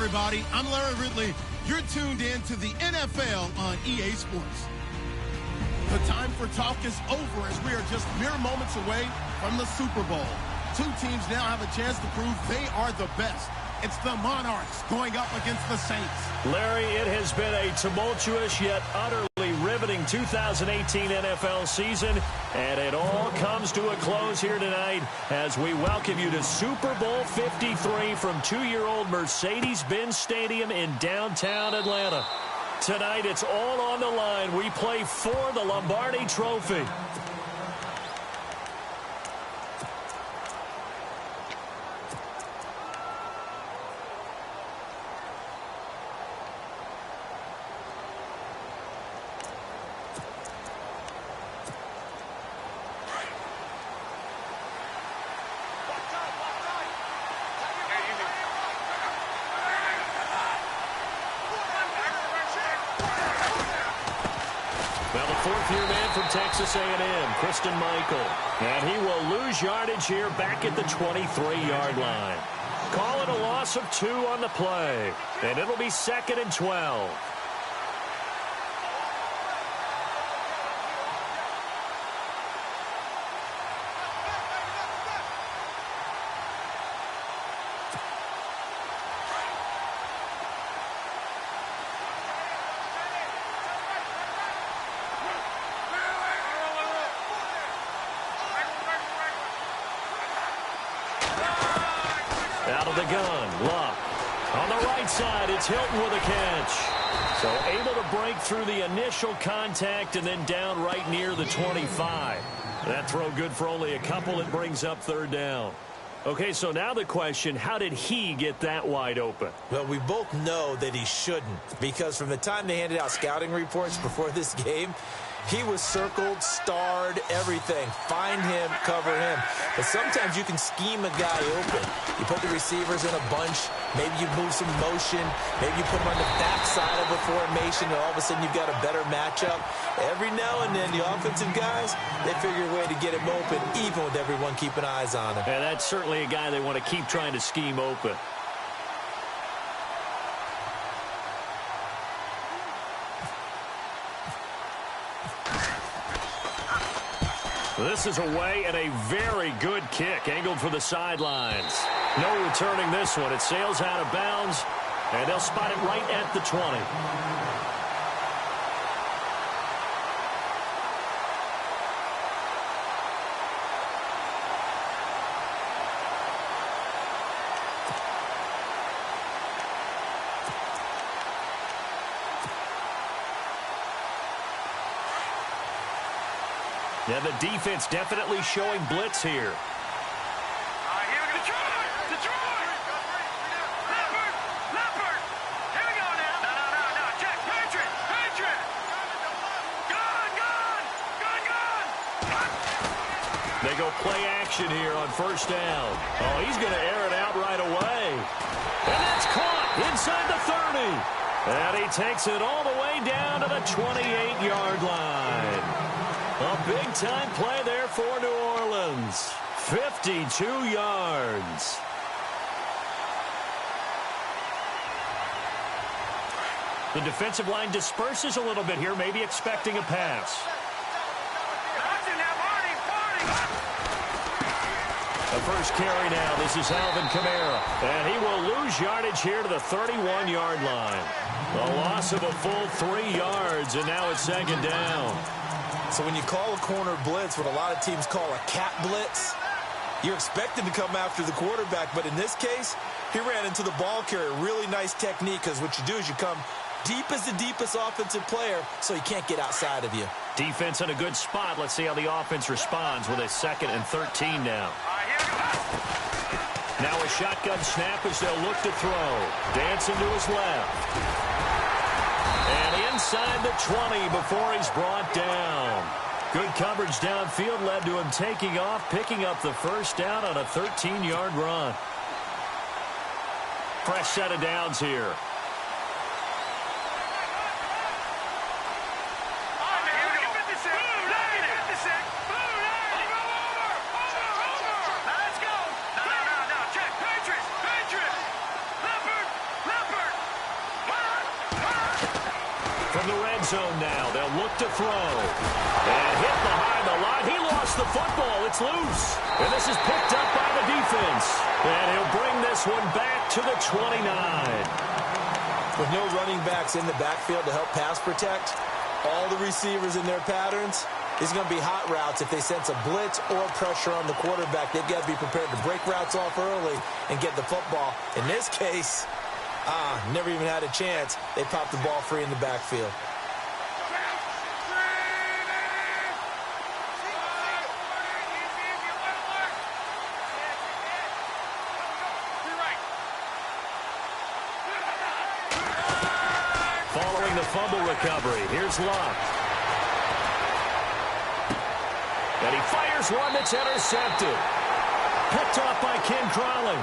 everybody. I'm Larry Ridley. You're tuned in to the NFL on EA Sports. The time for talk is over as we are just mere moments away from the Super Bowl. Two teams now have a chance to prove they are the best. It's the Monarchs going up against the Saints. Larry, it has been a tumultuous yet utterly riveting 2018 NFL season, and it all comes to a close here tonight as we welcome you to Super Bowl 53 from 2-year-old Mercedes-Benz Stadium in downtown Atlanta. Tonight, it's all on the line. We play for the Lombardi Trophy. Fourth-year man from Texas A&M, Christine Michael. And he will lose yardage here back at the 23-yard line. Call it a loss of 2 on the play. And it'll be 2nd and 12. Out of the gun, Luck. On the right side, it's Hilton with a catch. So able to break through the initial contact and then down right near the 25. That throw good for only a couple. It brings up 3rd down. Okay, so now the question, how did he get that wide open? Well, we both know that he shouldn't, because from the time they handed out scouting reports before this game, he was circled, starred, everything. Find him, cover him. But sometimes you can scheme a guy open. You put the receivers in a bunch. Maybe you move some motion. Maybe you put them on the backside of a formation, and all of a sudden you've got a better matchup. Every now and then, the offensive guys, they figure a way to get him open, even with everyone keeping eyes on him. And that's certainly a guy they want to keep trying to scheme open. This is away and a very good kick, angled for the sidelines. No returning this one. It sails out of bounds, and they'll spot it right at the 20. Yeah, the defense definitely showing blitz here. They go play action here on 1st down. Oh, he's going to air it out right away. And that's caught inside the 30. And he takes it all the way down to the 28-yard line. A big-time play there for New Orleans. 52 yards. The defensive line disperses a little bit here, maybe expecting a pass. The first carry now. This is Alvin Kamara. And he will lose yardage here to the 31-yard line. A loss of a full 3 yards, and now it's 2nd down. So when you call a corner blitz, what a lot of teams call a cat blitz, you're expected to come after the quarterback. But in this case, he ran into the ball carrier. Really nice technique, because what you do is you come deep as the deepest offensive player, so he can't get outside of you. Defense in a good spot. Let's see how the offense responds with a 2nd and 13 now. Now a shotgun snap as they'll look to throw. Dancing to his left. And inside the 20 before he's brought down. Good coverage downfield led to him taking off, picking up the 1st down on a 13-yard run. Fresh set of downs here. zone now. They'll look to throw. And hit behind the line. He lost the football. It's loose. And this is picked up by the defense. And he'll bring this one back to the 29. With no running backs in the backfield to help pass protect, all the receivers in their patterns, these are going to be hot routes. If they sense a blitz or pressure on the quarterback, they've got to be prepared to break routes off early and get the football. In this case, never even had a chance. They popped the ball free in the backfield. Following the fumble recovery, here's Luck. And he fires one that's intercepted. Picked off by Ken Crawley.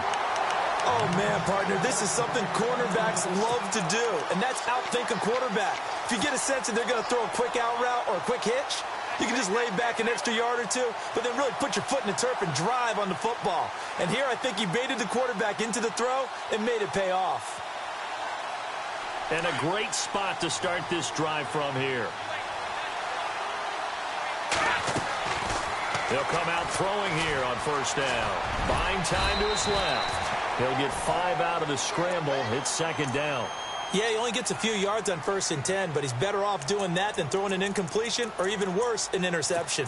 Oh, man, partner, this is something cornerbacks love to do, and that's outthink a quarterback. If you get a sense that they're going to throw a quick out route or a quick hitch, you can just lay back an extra yard or two, but then really put your foot in the turf and drive on the football. And here I think he baited the quarterback into the throw and made it pay off. And a great spot to start this drive from here. He'll come out throwing here on first down. Buying time to his left. He'll get 5 out of the scramble. It's second down. Yeah, he only gets a few yards on 1st and 10, but he's better off doing that than throwing an incompletion or even worse, an interception.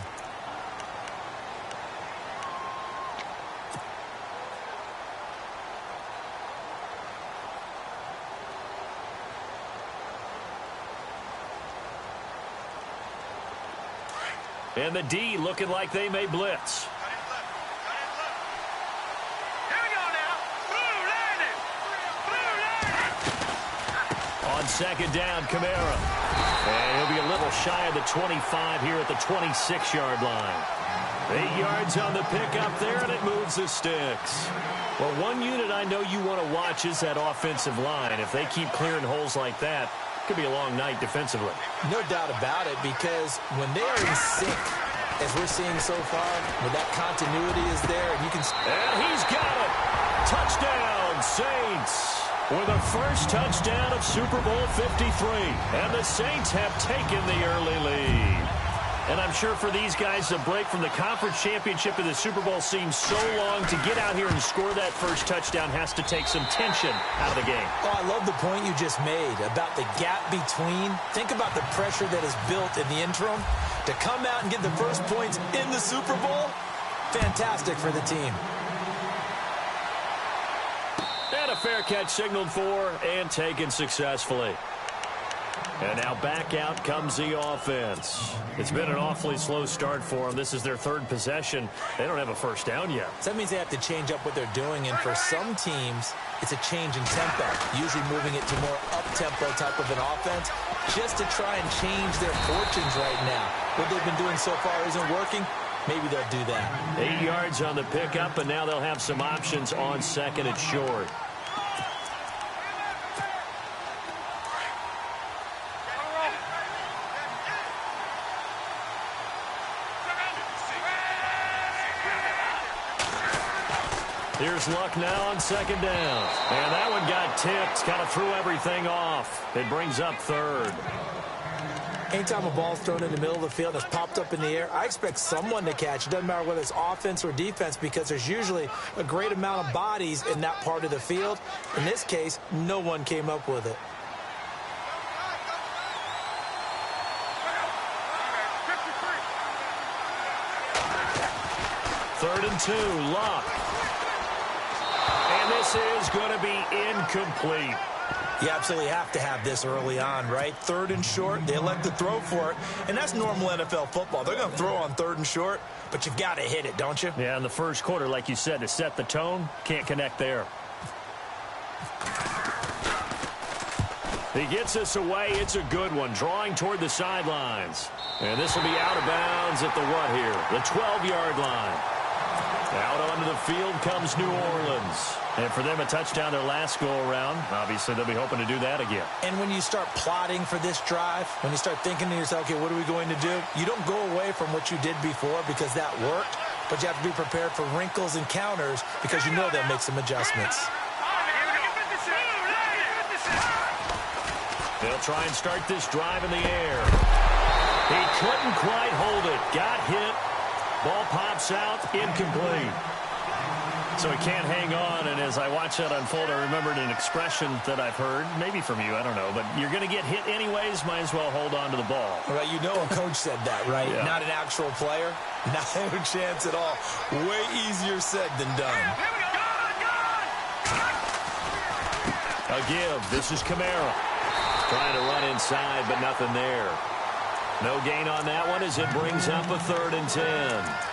And the D looking like they may blitz. On second down, Kamara. And he'll be a little shy of the 25 here at the 26-yard line. 8 yards on the pickup there, and it moves the sticks. Well, one unit I know you want to watch is that offensive line. If they keep clearing holes like that, it could be a long night defensively. No doubt about it, because when they are in sync, as we're seeing so far, when that continuity is there, and you can... And he's got it! Touchdown, Saints! With the first touchdown of Super Bowl 53. And the Saints have taken the early lead. And I'm sure for these guys, the break from the conference championship to the Super Bowl seems so long. To get out here and score that first touchdown has to take some tension out of the game. Oh, I love the point you just made about the gap between. Think about the pressure that is built in the interim. To come out and get the first points in the Super Bowl, fantastic for the team. And a fair catch signaled for and taken successfully. And now back out comes the offense. It's been an awfully slow start for them. This is their third possession. They don't have a first down yet. So that means they have to change up what they're doing, and for some teams, it's a change in tempo, usually moving it to more up-tempo type of an offense, just to try and change their fortunes right now. What they've been doing so far isn't working. Maybe they'll do that. 8 yards on the pickup, and now they'll have some options on second and short. Here's Luck now on second down. And that one got tipped. Kind of threw everything off. It brings up third. Anytime a ball's thrown in the middle of the field and it's popped up in the air, I expect someone to catch. It doesn't matter whether it's offense or defense, because there's usually a great amount of bodies in that part of the field. In this case, no one came up with it. Third and 2, Luck. And this is going to be incomplete. You absolutely have to have this early on, right? Third and short, they elect to throw for it, and that's normal NFL football. They're going to throw on third and short, but you've got to hit it, don't you? Yeah, in the first quarter, like you said, to set the tone, can't connect there. He gets us away. It's a good one, drawing toward the sidelines. And this will be out of bounds at the what here? The 12-yard line. Out onto the field comes New Orleans. And for them, a touchdown their last go-around. Obviously, they'll be hoping to do that again. And when you start plotting for this drive, when you start thinking to yourself, okay, what are we going to do? You don't go away from what you did before because that worked, but you have to be prepared for wrinkles and counters because you know they'll make some adjustments. They'll try and start this drive in the air. He couldn't quite hold it. Got hit. Ball pops out. Incomplete. So he can't hang on, and as I watch that unfold, I remembered an expression that I've heard, maybe from you, I don't know, but you're going to get hit anyways, might as well hold on to the ball. Well, you know a coach said that, right? Yeah. Not an actual player. Not a chance at all. Way easier said than done. A give. This is Kamara. Trying to run inside, but nothing there. No gain on that one as it brings up a 3rd and 10.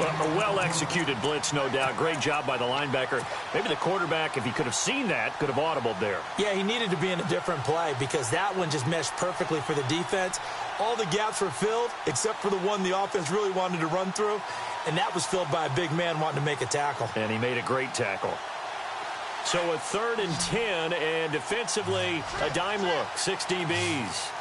A well-executed blitz, no doubt. Great job by the linebacker. Maybe the quarterback, if he could have seen that, could have audibled there. Yeah, he needed to be in a different play because that one just meshed perfectly for the defense. All the gaps were filled except for the one the offense really wanted to run through, and that was filled by a big man wanting to make a tackle. And he made a great tackle. So a 3rd and 10, and defensively, a dime look. 6 DBs.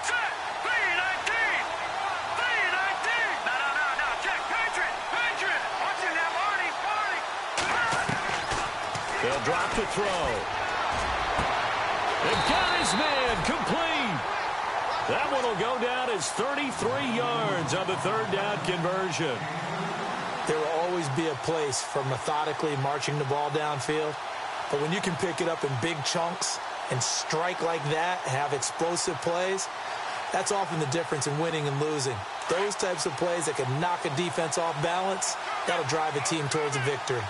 They'll drop to throw. They've got his man complete. That one will go down as 33 yards on the 3rd down conversion. There will always be a place for methodically marching the ball downfield. But when you can pick it up in big chunks and strike like that, have explosive plays, that's often the difference in winning and losing. Those types of plays that can knock a defense off balance, that'll drive a team towards a victory.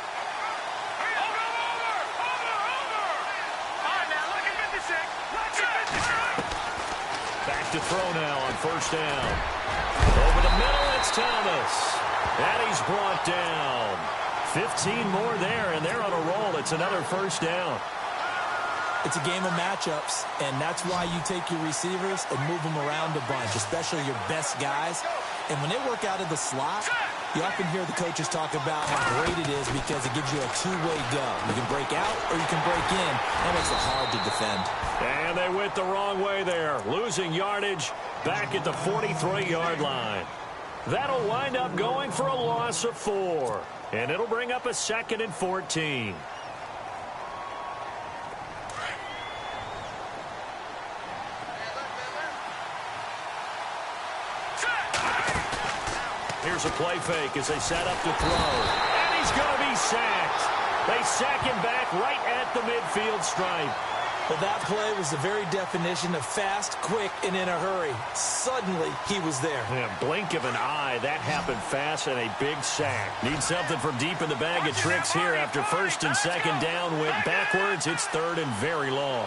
Back to throw now on 1st down. Over the middle, it's Thomas. And he's brought down. 15 more there, and they're on a roll. It's another 1st down. It's a game of matchups, and that's why you take your receivers and move them around a bunch, especially your best guys. And when they work out of the slot, you often hear the coaches talk about how great it is because it gives you a two-way go. You can break out or you can break in. That makes it hard to defend. And they went the wrong way there, losing yardage back at the 43-yard line. That'll wind up going for a loss of 4, and it'll bring up a 2nd and 14. Here's a play fake as they set up to throw. And he's going to be sacked. They sack him back right at the midfield stripe. Well, that play was the very definition of fast, quick, and in a hurry. Suddenly, he was there. Yeah, blink of an eye. That happened fast and a big sack. Need something from deep in the bag of tricks here after 1st and 2nd down went backwards. It's 3rd and very long.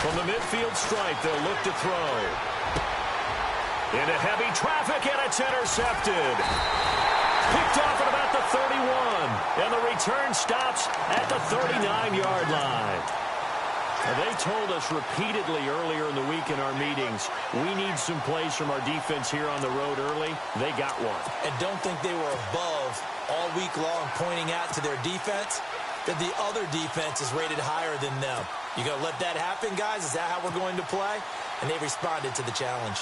From the midfield stripe, they'll look to throw. Into heavy traffic, and it's intercepted. Picked off at about the 31, and the return stops at the 39-yard line. Now, they told us repeatedly earlier in the week in our meetings, we need some plays from our defense here on the road early. They got one. And don't think they were above all week long pointing out to their defense that the other defense is rated higher than them. You going to let that happen, guys? Is that how we're going to play? And they responded to the challenge.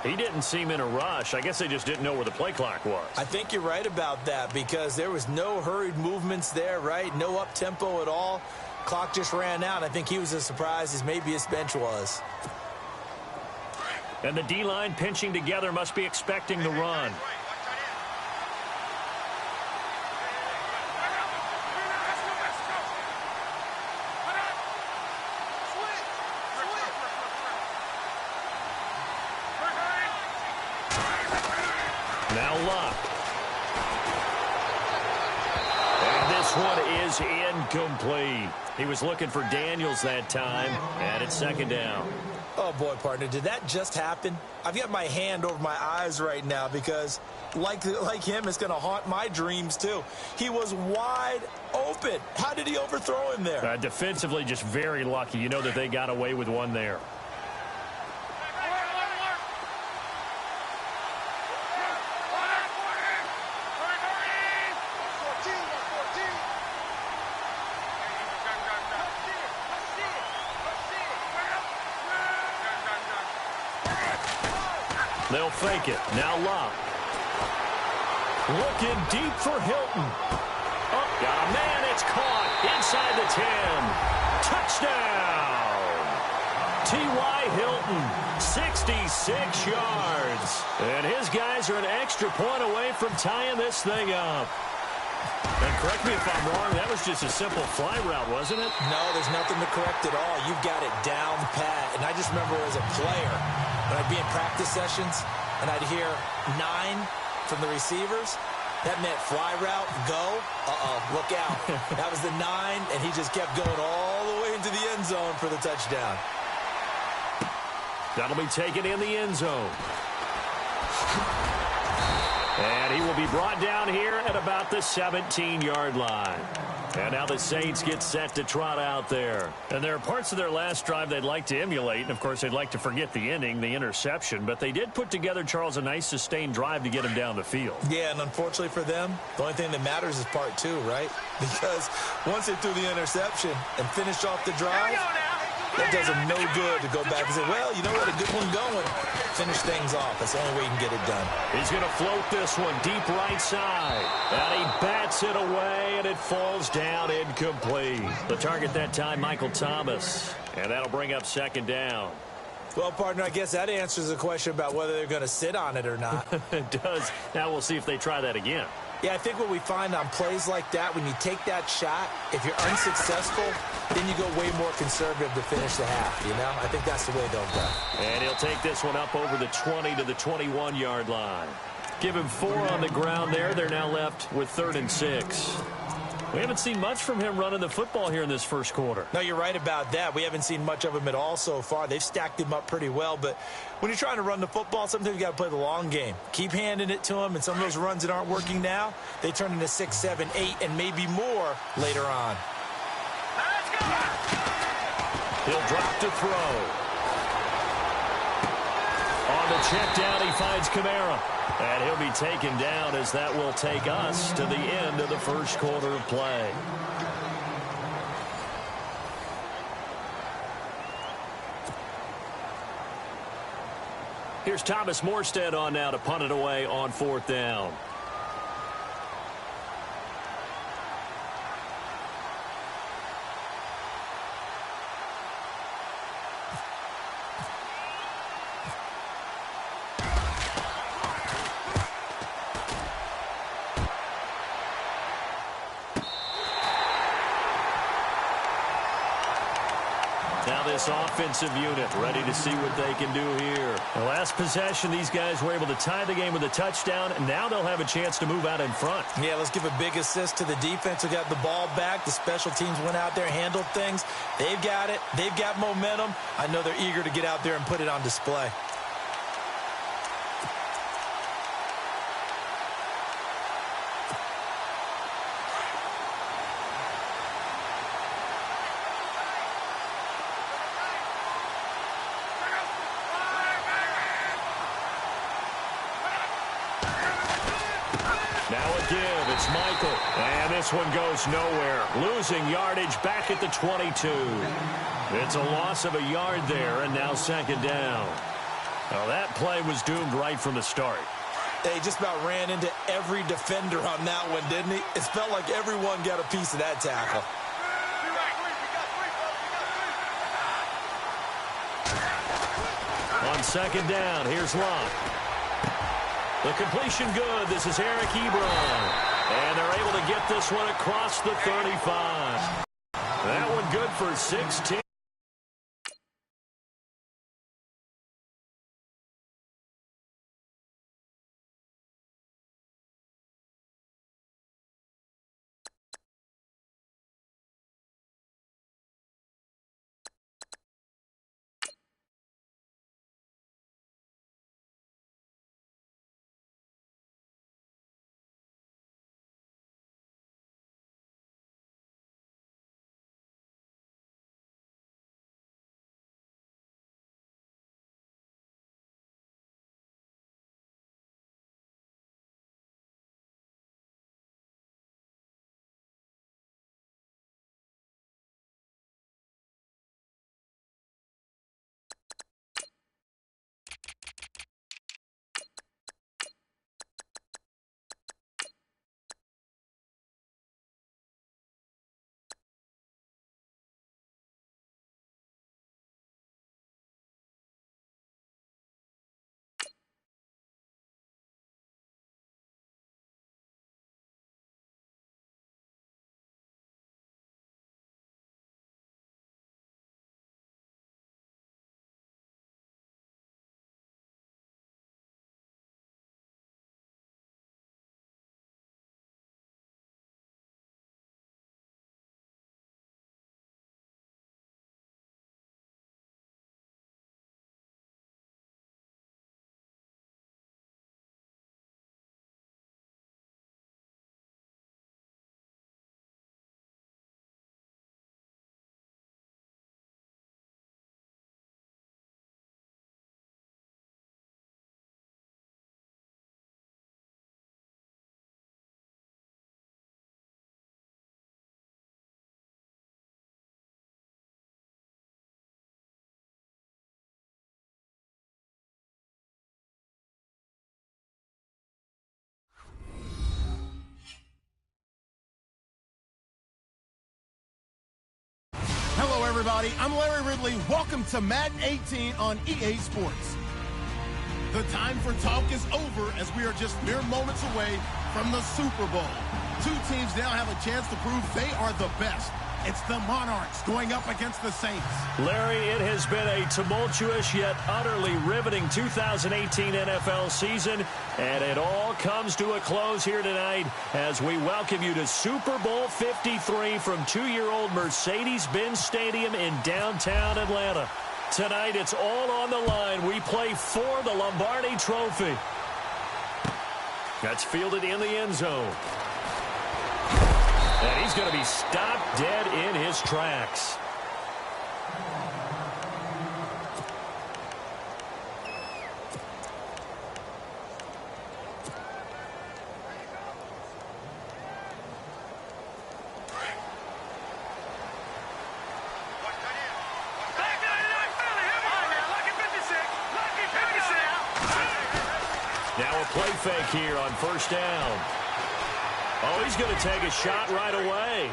He didn't seem in a rush. I guess they just didn't know where the play clock was. I think you're right about that because there was no hurried movements there, right? No up-tempo at all. Clock just ran out. I think he was as surprised as maybe his bench was. And the D-line pinching together must be expecting the run. Now Luck. And this one is incomplete. He was looking for Daniels that time, and it's 2nd down. Oh, boy, partner, did that just happen? I've got my hand over my eyes right now because, like him, it's going to haunt my dreams, too. He was wide open. How did he overthrow him there? Defensively, just very lucky. You know that they got away with one there. They'll fake it. Now Locke. Looking deep for Hilton. Oh, got a man. It's caught inside the 10. Touchdown. T.Y. Hilton, 66 yards. And his guys are an extra point away from tying this thing up. And correct me if I'm wrong, that was just a simple fly route, wasn't it? No, there's nothing to correct at all. You've got it down pat. And I just remember as a player, when I'd be in practice sessions and I'd hear 9 from the receivers, that meant fly route, go, look out. That was the 9, and he just kept going all the way into the end zone for the touchdown. That'll be taken in the end zone. And he will be brought down here at about the 17-yard line. And now the Saints get set to trot out there. And there are parts of their last drive they'd like to emulate. And, of course, they'd like to forget the ending, the interception. But they did put together, Charles, a nice sustained drive to get him down the field. Yeah, and unfortunately for them, the only thing that matters is part 2, right? Because once they threw the interception and finished off the drive, that does them no good to go back and say, well, you know what, a good one going. Finish things off. That's the only way you can get it done. He's going to float this one deep right side. And he bats it away, and it falls down incomplete. The target that time, Michael Thomas. And that'll bring up second down. Well, partner, I guess that answers the question about whether they're going to sit on it or not. It does. Now we'll see if they try that again. Yeah, I think what we find on plays like that, when you take that shot, if you're unsuccessful, then you go way more conservative to finish the half, you know? I think that's the way they'll go. And he'll take this one up over the 20 to the 21-yard line. Give him 4 on the ground there. They're now left with 3rd and 6. We haven't seen much from him running the football here in this first quarter. No, you're right about that. We haven't seen much of him at all so far. They've stacked him up pretty well, but when you're trying to run the football, sometimes you got to play the long game. Keep handing it to him, and some of those runs that aren't working now, they turn into 6, 7, 8, and maybe more later on. He'll drop to throw. On the check down, he finds Kamara. And he'll be taken down as that will take us to the end of the first quarter of play. Here's Thomas Morstead on now to punt it away on 4th down. This offensive unit ready to see what they can do here. The last possession, these guys were able to tie the game with a touchdown, and now they'll have a chance to move out in front. Yeah, let's give a big assist to the defense who got the ball back. The special teams went out there, handled things. They've got it. They've got momentum. I know they're eager to get out there and put it on display. It's Michael, and this one goes nowhere. Losing yardage back at the 22. It's a loss of a yard there, and now second down. Well, that play was doomed right from the start. They just about ran into every defender on that one, didn't he? It felt like everyone got a piece of that tackle. On second down, here's Locke. The completion good. This is Eric Ebron. And they're able to get this one across the 35. That one good for 16. everybody? I'm Larry Ridley. Welcome to Madden 18 on EA Sports. The time for talk is over as we are just mere moments away from the Super Bowl. Two teams now have a chance to prove they are the best. It's the Monarchs going up against the Saints. Larry, it has been a tumultuous yet utterly riveting 2018 NFL season, and it all comes to a close here tonight as we welcome you to Super Bowl 53 from two-year-old Mercedes-Benz Stadium in downtown Atlanta. Tonight, it's all on the line. We play for the Lombardi Trophy. That's fielded in the end zone. And he's going to be stopped dead in his tracks. Now a play fake here on first down. Oh, he's going to take a shot right away.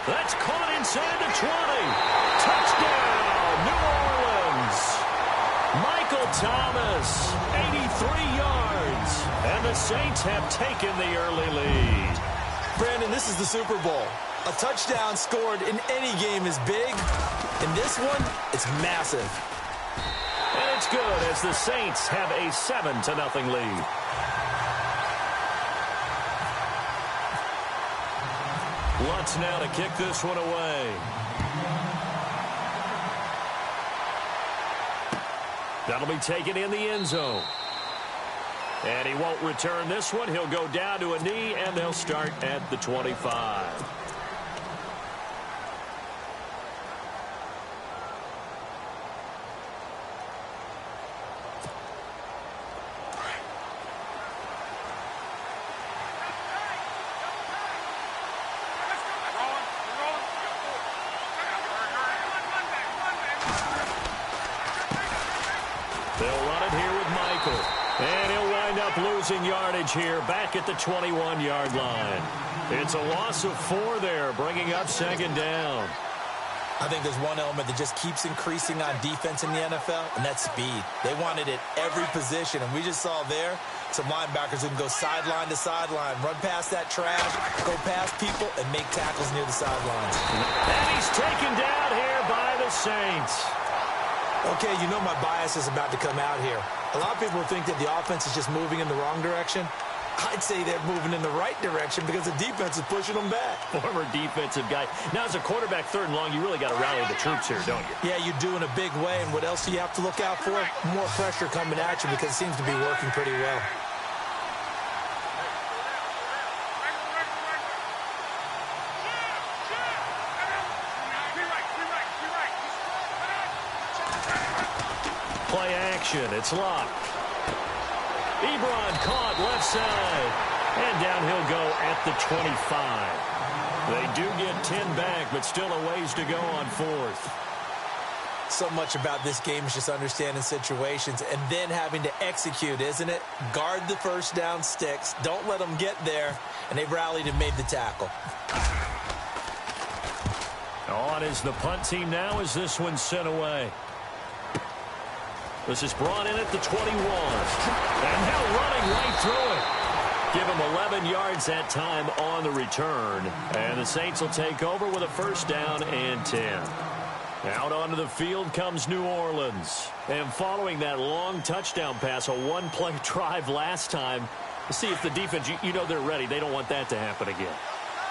That's caught inside the 20. Touchdown, New Orleans. Michael Thomas, 83 yards. And the Saints have taken the early lead. Brandon, this is the Super Bowl. A touchdown scored in any game is big. In this one, it's massive. And it's good as the Saints have a 7-0 lead. Lutz now to kick this one away. That'll be taken in the end zone. And he won't return this one. He'll go down to a knee, and they'll start at the 25. They'll run it here with Michael. And he'll wind up losing yardage here back at the 21-yard line. It's a loss of 4 there, bringing up second down. I think there's one element that just keeps increasing on defense in the NFL, and that's speed. They want it at every position, and we just saw there some linebackers who can go sideline to sideline, run past that trash, go past people, and make tackles near the sidelines. And he's taken down here by the Saints. Okay, you know my bias is about to come out here. A lot of people think that the offense is just moving in the wrong direction. I'd say they're moving in the right direction because the defense is pushing them back. Former defensive guy. Now, as a quarterback, 3rd and long, you really got to rally the troops here, don't you? Yeah, you do in a big way. And what else do you have to look out for? More pressure coming at you because it seems to be working pretty well. Play action. It's locked. Ebron caught left side. And down he'll go at the 25. They do get 10 back, but still a ways to go on 4th. So much about this game is just understanding situations and then having to execute, isn't it? Guard the first down sticks. Don't let them get there. And they've rallied and made the tackle. On is the punt team now as this one's sent away. This is brought in at the 21. And now running right through it. Give him 11 yards that time on the return. And the Saints will take over with a first down and 10. Out onto the field comes New Orleans. And following that long touchdown pass, a one-play drive last time, see if the defense, you know they're ready. They don't want that to happen again.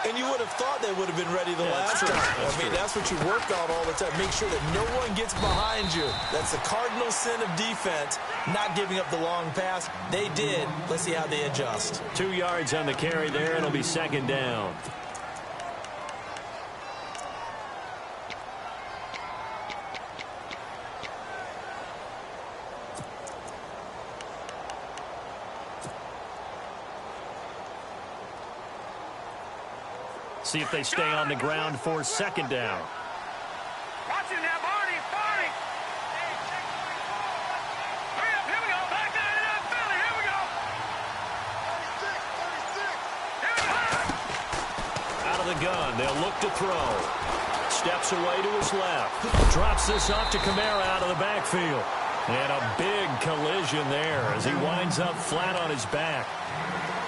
And you would have thought they would have been ready the last time. That's what you work on all the time. Make sure that no one gets behind you. That's the cardinal sin of defense, not giving up the long pass. They did. Let's see how they adjust. 2 yards on the carry there. It'll be second down. See if they stay on the ground for second down. Watch him now, Barney. Barney. Hurry up. Here we go. Back down to that Philly. Here we go. 36. Out of the gun. They'll look to throw. Steps away to his left. Drops this off to Kamara out of the backfield. And a big collision there as he winds up flat on his back.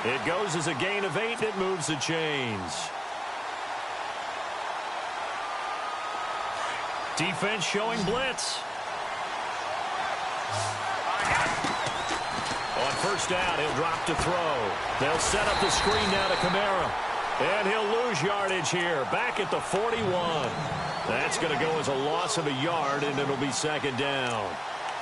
It goes as a gain of 8, and it moves the chains. Defense showing blitz. On first down, he'll drop to throw. They'll set up the screen now to Kamara. And he'll lose yardage here. Back at the 41. That's going to go as a loss of a yard, and it'll be second down.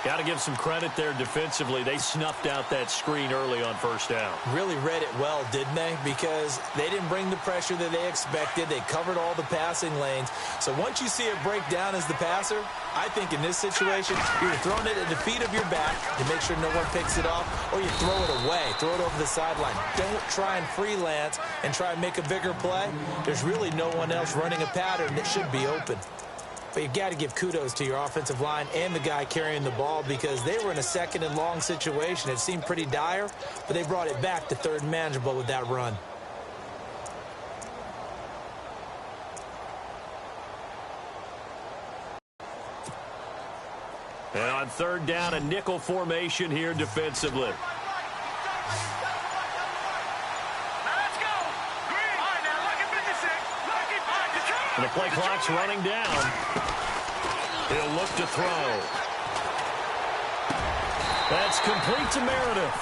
Got to give some credit there defensively. They snuffed out that screen early on first down. Really read it well, didn't they? Because they didn't bring the pressure that they expected. They covered all the passing lanes. So once you see it break down as the passer, I think in this situation, you're throwing it at the feet of your back to make sure no one picks it off, or you throw it away, throw it over the sideline. Don't try and freelance and try and make a bigger play. There's really no one else running a pattern that should be open. But you've got to give kudos to your offensive line and the guy carrying the ball because they were in a second and long situation. It seemed pretty dire, but they brought it back to third and manageable with that run. And on third down, a nickel formation here defensively. And the play clock's running down. He'll look to throw. That's complete to Meredith.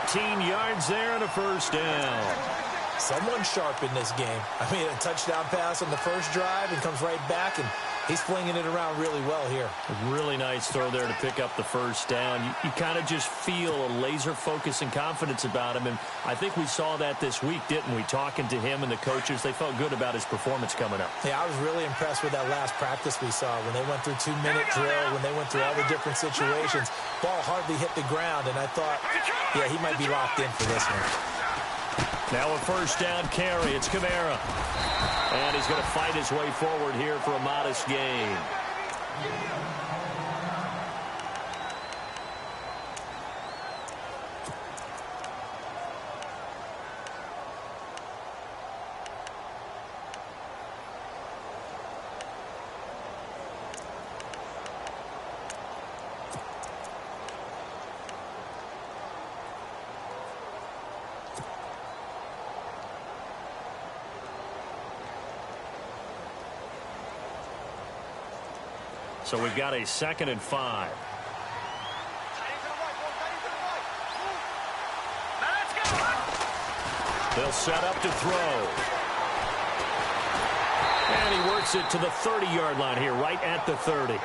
18 yards there and a first down. Someone sharp in this game. I mean, a touchdown pass on the first drive and comes right back, and he's flinging it around really well here. A really nice throw there to pick up the first down. You kind of just feel a laser focus and confidence about him, and I think we saw that this week, didn't we? Talking to him and the coaches, they felt good about his performance coming up. Yeah, I was really impressed with that last practice we saw when they went through 2-minute drill, when they went through all the different situations. Ball hardly hit the ground, and I thought, yeah, he might be locked in for this one. Now a first down carry. It's Kamara. And he's going to fight his way forward here for a modest gain. So we've got a 2nd and 5. They'll set up to throw. And he works it to the 30-yard line here, right at the 30.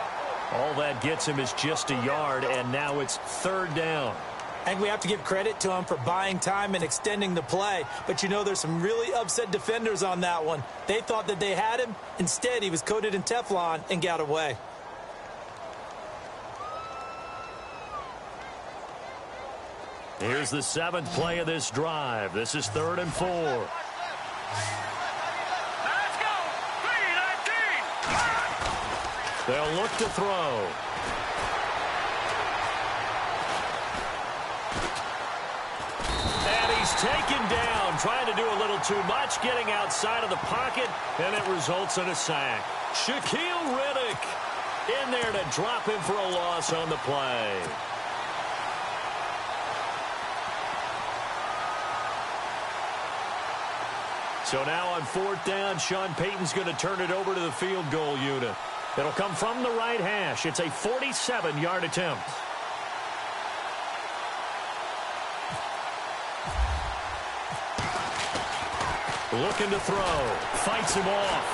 All that gets him is just a yard, and now it's third down. I think we have to give credit to him for buying time and extending the play. But, you know, there's some really upset defenders on that one. They thought that they had him. Instead, he was coated in Teflon and got away. Here's the 7th play of this drive. This is 3rd and 4. Let's go. 3-19. They'll look to throw. And he's taken down, trying to do a little too much, getting outside of the pocket, and it results in a sack. Shaquille Riddick in there to drop him for a loss on the play. So now on 4th down, Sean Payton's going to turn it over to the field goal unit. It'll come from the right hash. It's a 47-yard attempt. Looking to throw. Fights him off.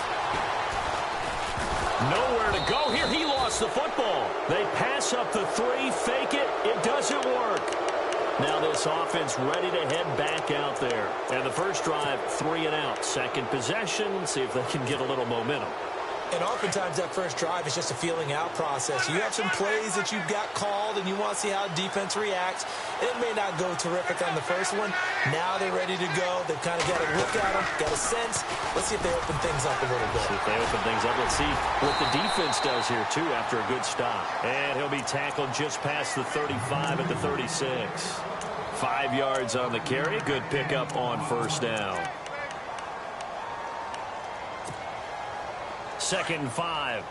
Nowhere to go here. He lost the football. They pass up the 3, fake it. It doesn't work. Now this offense ready to head back out there. And the first drive, 3 and out. Second possession, see if they can get a little momentum. And oftentimes that first drive is just a feeling out process. You have some plays that you've got called and you want to see how defense reacts. It may not go terrific on the first one. Now they're ready to go. They've kind of got a look at them, got a sense. Let's see if they open things up a little bit. See if they open things up. Let's see what the defense does here, too, after a good stop. And he'll be tackled just past the 35 at the 36. 5 yards on the carry. Good pickup on first down. 2nd and 5.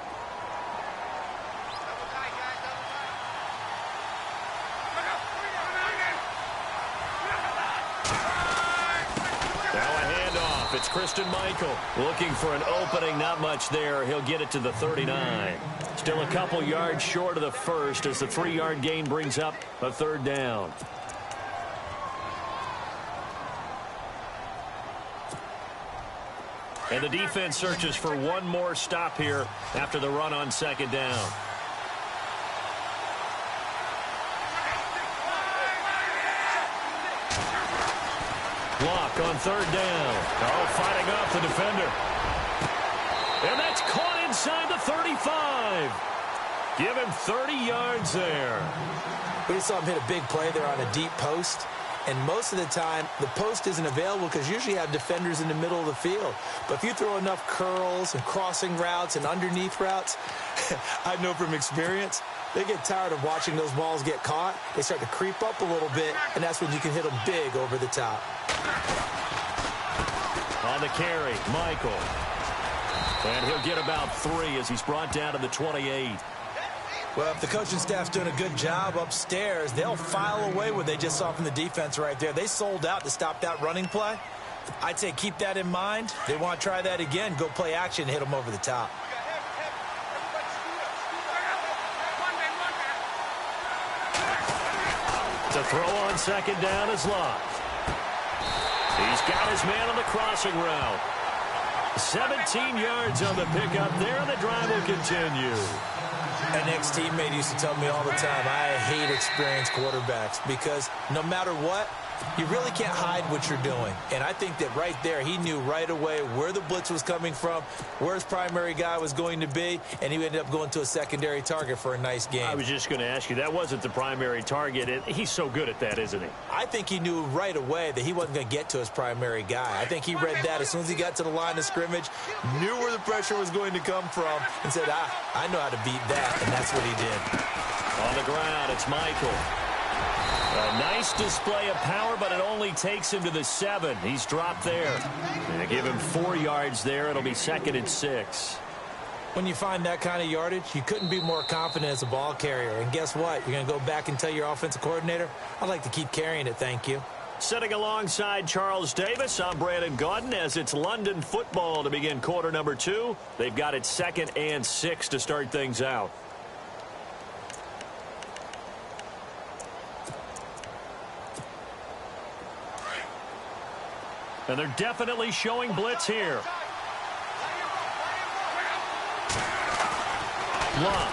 It's Christine Michael looking for an opening. Not much there. He'll get it to the 39. Still a couple yards short of the first as the 3-yard gain brings up a 3rd down. And the defense searches for one more stop here after the run on 2nd down. Block on 3rd down. Oh, fighting off the defender. And that's caught inside the 35. Give him 30 yards there. We just saw him hit a big play there on a deep post. And most of the time, the post isn't available because usually you have defenders in the middle of the field. But if you throw enough curls and crossing routes and underneath routes, I know from experience, they get tired of watching those balls get caught. They start to creep up a little bit, and that's when you can hit them big over the top. On the carry, Michael. And he'll get about 3 as he's brought down to the 28. Well, if the coaching staff's doing a good job upstairs, they'll file away what they just saw from the defense right there. They sold out to stop that running play. I'd say keep that in mind. They want to try that again. Go play action and hit them over the top. The throw on 2nd down is locked. He's got his man on the crossing route. 17 yards on the pickup there, and the drive will continue. An ex-teammate used to tell me all the time, I hate experienced quarterbacks because no matter what, you really can't hide what you're doing. And I think that right there, he knew right away where the blitz was coming from, where his primary guy was going to be, and he ended up going to a secondary target for a nice game. I was just going to ask you, that wasn't the primary target. He's so good at that, isn't he? I think he knew right away that he wasn't going to get to his primary guy. I think he read that as soon as he got to the line of scrimmage, knew where the pressure was going to come from, and said, I know how to beat that, and that's what he did. On the ground, it's Michael. A nice display of power, but it only takes him to the 7. He's dropped there. And they give him 4 yards there. It'll be 2nd and 6. When you find that kind of yardage, you couldn't be more confident as a ball carrier. And guess what? You're going to go back and tell your offensive coordinator, I'd like to keep carrying it, thank you. Sitting alongside Charles Davis, I'm Brandon Gaudin as it's London football to begin quarter number 2. They've got it 2nd and 6 to start things out. And they're definitely showing blitz here. Love.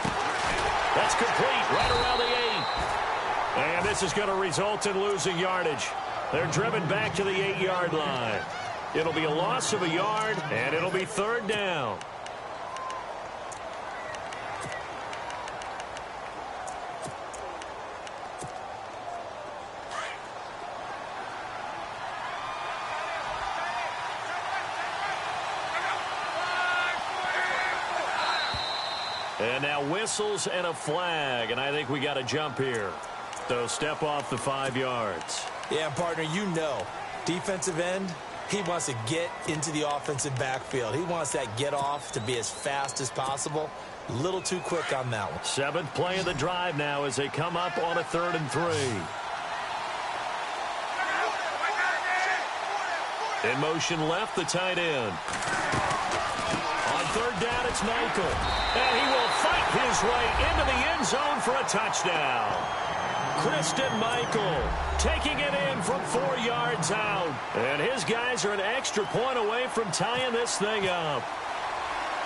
That's complete right around the 8. And this is going to result in losing yardage. They're driven back to the 8-yard line. It'll be a loss of a yard, and it'll be 3rd down. And now whistles and a flag, and I think we got a jump here. So step off the 5 yards. Yeah, partner, you know, defensive end, he wants to get into the offensive backfield. He wants that get off to be as fast as possible. A little too quick on that one. 7th play of the drive now as they come up on a 3rd and 3. In motion left, the tight end. On 3rd down, it's Michael. And he will fight his way into the end zone for a touchdown. Christine Michael taking it in from 4 yards out. And his guys are an extra point away from tying this thing up.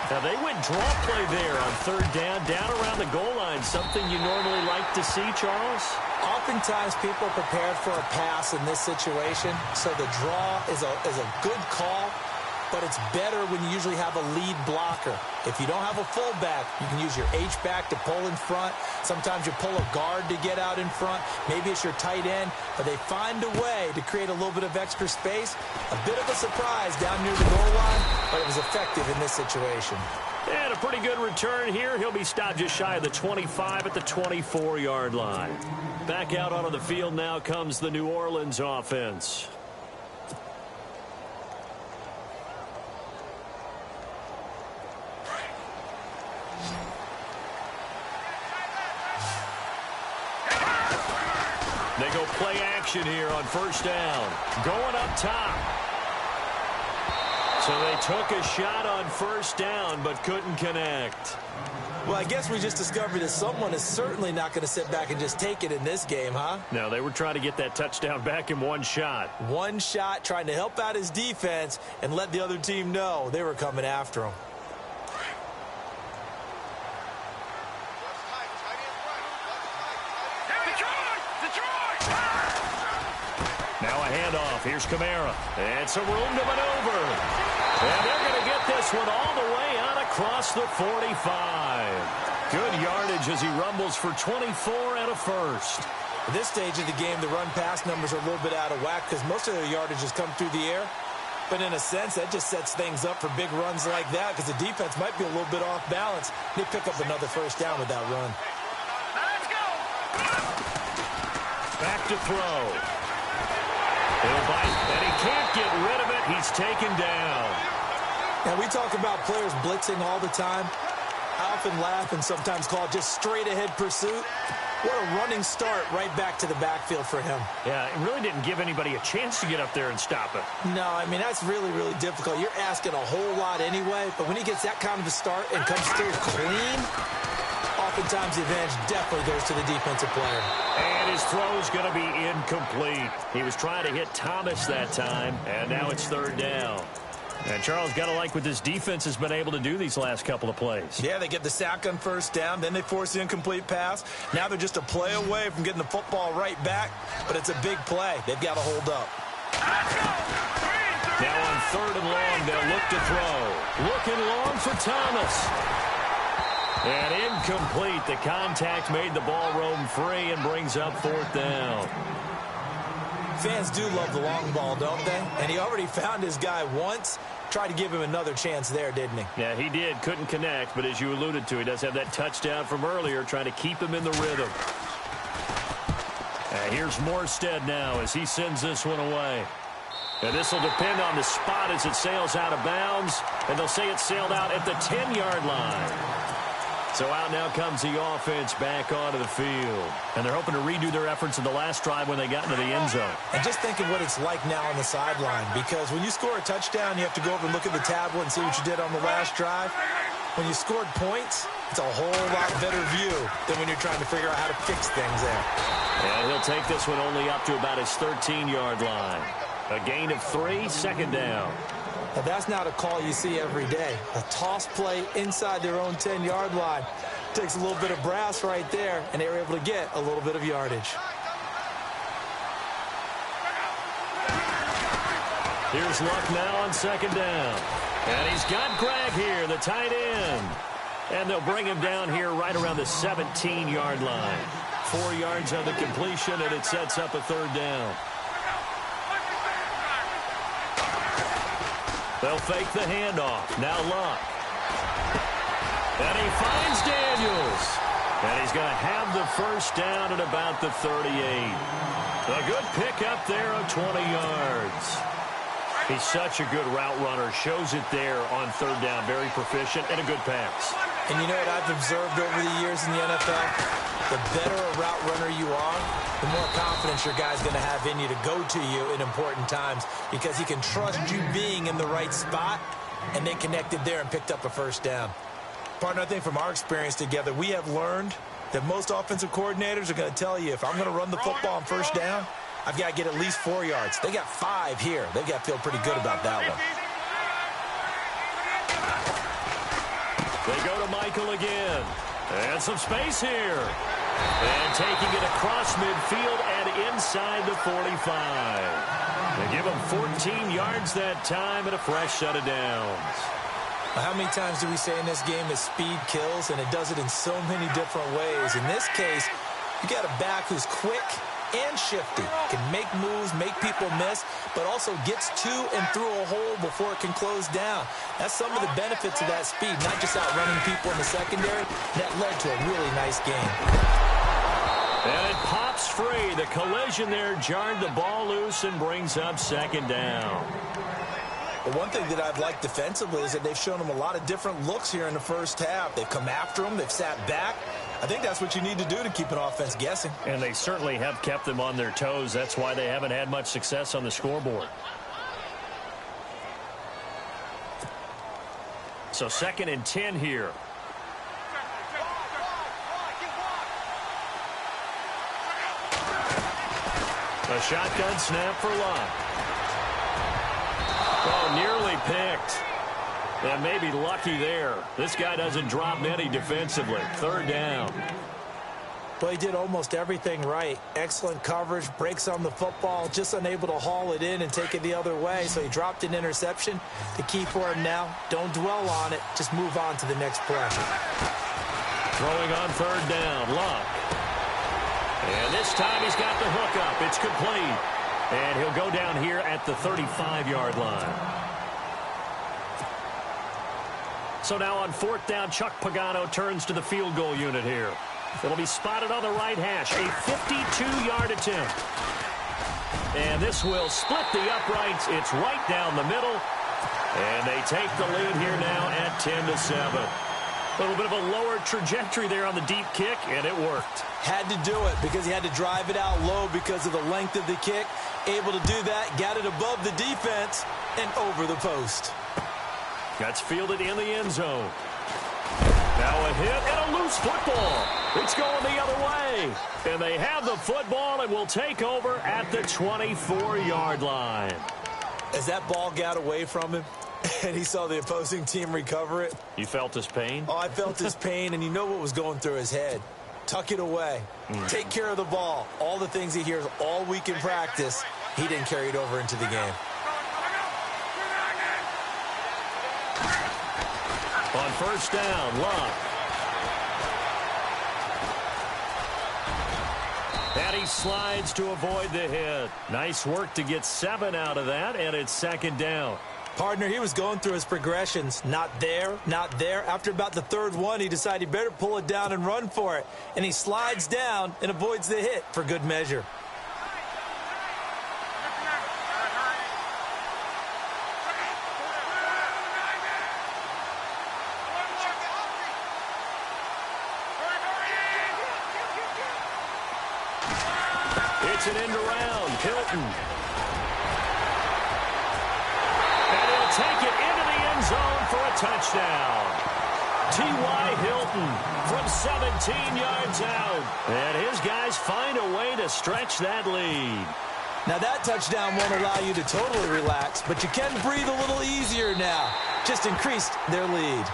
Now, they went draw play there on 3rd down around the goal line. Something you normally like to see, Charles? Oftentimes, people are prepared for a pass in this situation, so the draw is a good call, but it's better when you usually have a lead blocker. If you don't have a fullback, you can use your H-back to pull in front. Sometimes you pull a guard to get out in front. Maybe it's your tight end, but they find a way to create a little bit of extra space. A bit of a surprise down near the goal line, but it was effective in this situation. And a pretty good return here. He'll be stopped just shy of the 25 at the 24-yard line. Back out onto the field now comes the New Orleans offense. They go play action here on first down. Going up top. So they took a shot on first down but couldn't connect. Well, I guess we just discovered that someone is certainly not going to sit back and just take it in this game, huh? No, they were trying to get that touchdown back in one shot. One shot, trying to help out his defense and let the other team know they were coming after him. Now a handoff. Here's Kamara. And some room to maneuver. And they're going to get this one all the way out across the 45. Good yardage as he rumbles for 24 and a first. At this stage of the game, the run-pass numbers are a little bit out of whack because most of their yardage has come through the air. But in a sense, that just sets things up for big runs like that because the defense might be a little bit off balance. They pick up another first down with that run. Let's go. Back to throw. He'll bite, and he can't get rid of it. He's taken down. Now, we talk about players blitzing all the time. I often laugh and sometimes call it just straight-ahead pursuit. What a running start right back to the backfield for him. Yeah, it really didn't give anybody a chance to get up there and stop it. No, I mean, that's really, really difficult. You're asking a whole lot anyway, but when he gets that kind of a start and comes through clean, oftentimes the advantage definitely goes to the defensive player. And his throw's going to be incomplete. He was trying to hit Thomas that time, and now it's third down. And Charles, got to like what this defense has been able to do these last couple of plays. Yeah, they get the sack on first down, then they force the incomplete pass. Now they're just a play away from getting the football right back, but it's a big play. They've got to hold up. Now on third and long, they'll look to throw. Looking long for Thomas. And incomplete. The contact made the ball roam free and brings up fourth down. Fans do love the long ball, don't they? And he already found his guy once. Tried to give him another chance there, didn't he? Yeah, he did. Couldn't connect, but as you alluded to, he does have that touchdown from earlier, trying to keep him in the rhythm. And here's Morstead now as he sends this one away. And this will depend on the spot as it sails out of bounds. And they'll say it sailed out at the 10-yard line. So out now comes the offense back onto the field. And they're hoping to redo their efforts in the last drive when they got into the end zone. And just think of what it's like now on the sideline. Because when you score a touchdown, you have to go over and look at the tablet and see what you did on the last drive. When you scored points, it's a whole lot better view than when you're trying to figure out how to fix things there. And he'll take this one only up to about his 13-yard line. A gain of 3, second down. Now, that's not a call you see every day. A toss play inside their own 10-yard line. Takes a little bit of brass right there, and they were able to get a little bit of yardage. Here's Luck now on second down. And he's got Greg here, the tight end. And they'll bring him down here right around the 17-yard line. 4 yards on the completion, and it sets up a third down. They'll fake the handoff. Now Luck. And he finds Daniels. And he's going to have the first down at about the 38. A good pickup there of 20 yards. He's such a good route runner. Shows it there on third down. Very proficient and a good pass. And you know what I've observed over the years in the NFL? The better a route runner you are, the more confidence your guy's going to have in you to go to you in important times because he can trust you being in the right spot, and they connected there and picked up a first down. Partner, I think from our experience together, we have learned that most offensive coordinators are going to tell you if I'm going to run the football on first down, I've got to get at least 4 yards. They got 5 here. They've got to feel pretty good about that one. They go to Michael again. And some space here. And taking it across midfield and inside the 45. They give him 14 yards that time and a fresh set of downs. How many times do we say in this game that speed kills, and it does it in so many different ways? In this case, you got a back who's quick and shifty, can make moves, make people miss, but also gets to and through a hole before it can close down. That's some of the benefits of that speed, not just outrunning people in the secondary. That led to a really nice game. And it pops free. The collision there jarred the ball loose and brings up second down. But one thing that I've liked defensively is that they've shown them a lot of different looks here in the first half. They've come after them. They've sat back. I think that's what you need to do to keep an offense guessing. And they certainly have kept them on their toes. That's why they haven't had much success on the scoreboard. So 2nd and 10 here. A shotgun snap for Locke. Oh, nearly picked. And maybe lucky there. This guy doesn't drop many defensively. 3rd down. Well, he did almost everything right. Excellent coverage, breaks on the football, just unable to haul it in and take it the other way. So he dropped an interception. The key for him now, don't dwell on it. Just move on to the next play. Throwing on 3rd down, Locke. And this time he's got the hook up. It's complete. And he'll go down here at the 35-yard line. So now on 4th down, Chuck Pagano turns to the field goal unit here. It'll be spotted on the right hash. A 52-yard attempt. And this will split the uprights. It's right down the middle. And they take the lead here now at 10-7. A little bit of a lower trajectory there on the deep kick, and it worked. Had to do it because he had to drive it out low because of the length of the kick. Able to do that, got it above the defense, and over the post. That's fielded in the end zone. Now a hit and a loose football. It's going the other way. And they have the football and will take over at the 24-yard line. As that ball got away from him and he saw the opposing team recover it. You felt his pain? Oh, I felt his pain, and you know what was going through his head. Tuck it away. Take care of the ball. All the things he hears all week in practice, he didn't carry it over into the game. On 1st down, Locke. And he slides to avoid the hit. Nice work to get 7 out of that, and it's 2nd down. Partner, he was going through his progressions. Not there, not there. After about the 3rd one, he decided he better pull it down and run for it. And he slides down and avoids the hit for good measure. It's an end around. Hilton. And he'll take it into the end zone for a touchdown. T.Y. Hilton from 17 yards out. And his guys find a way to stretch that lead. Now that touchdown won't allow you to totally relax, but you can breathe a little easier now. Just increased their lead.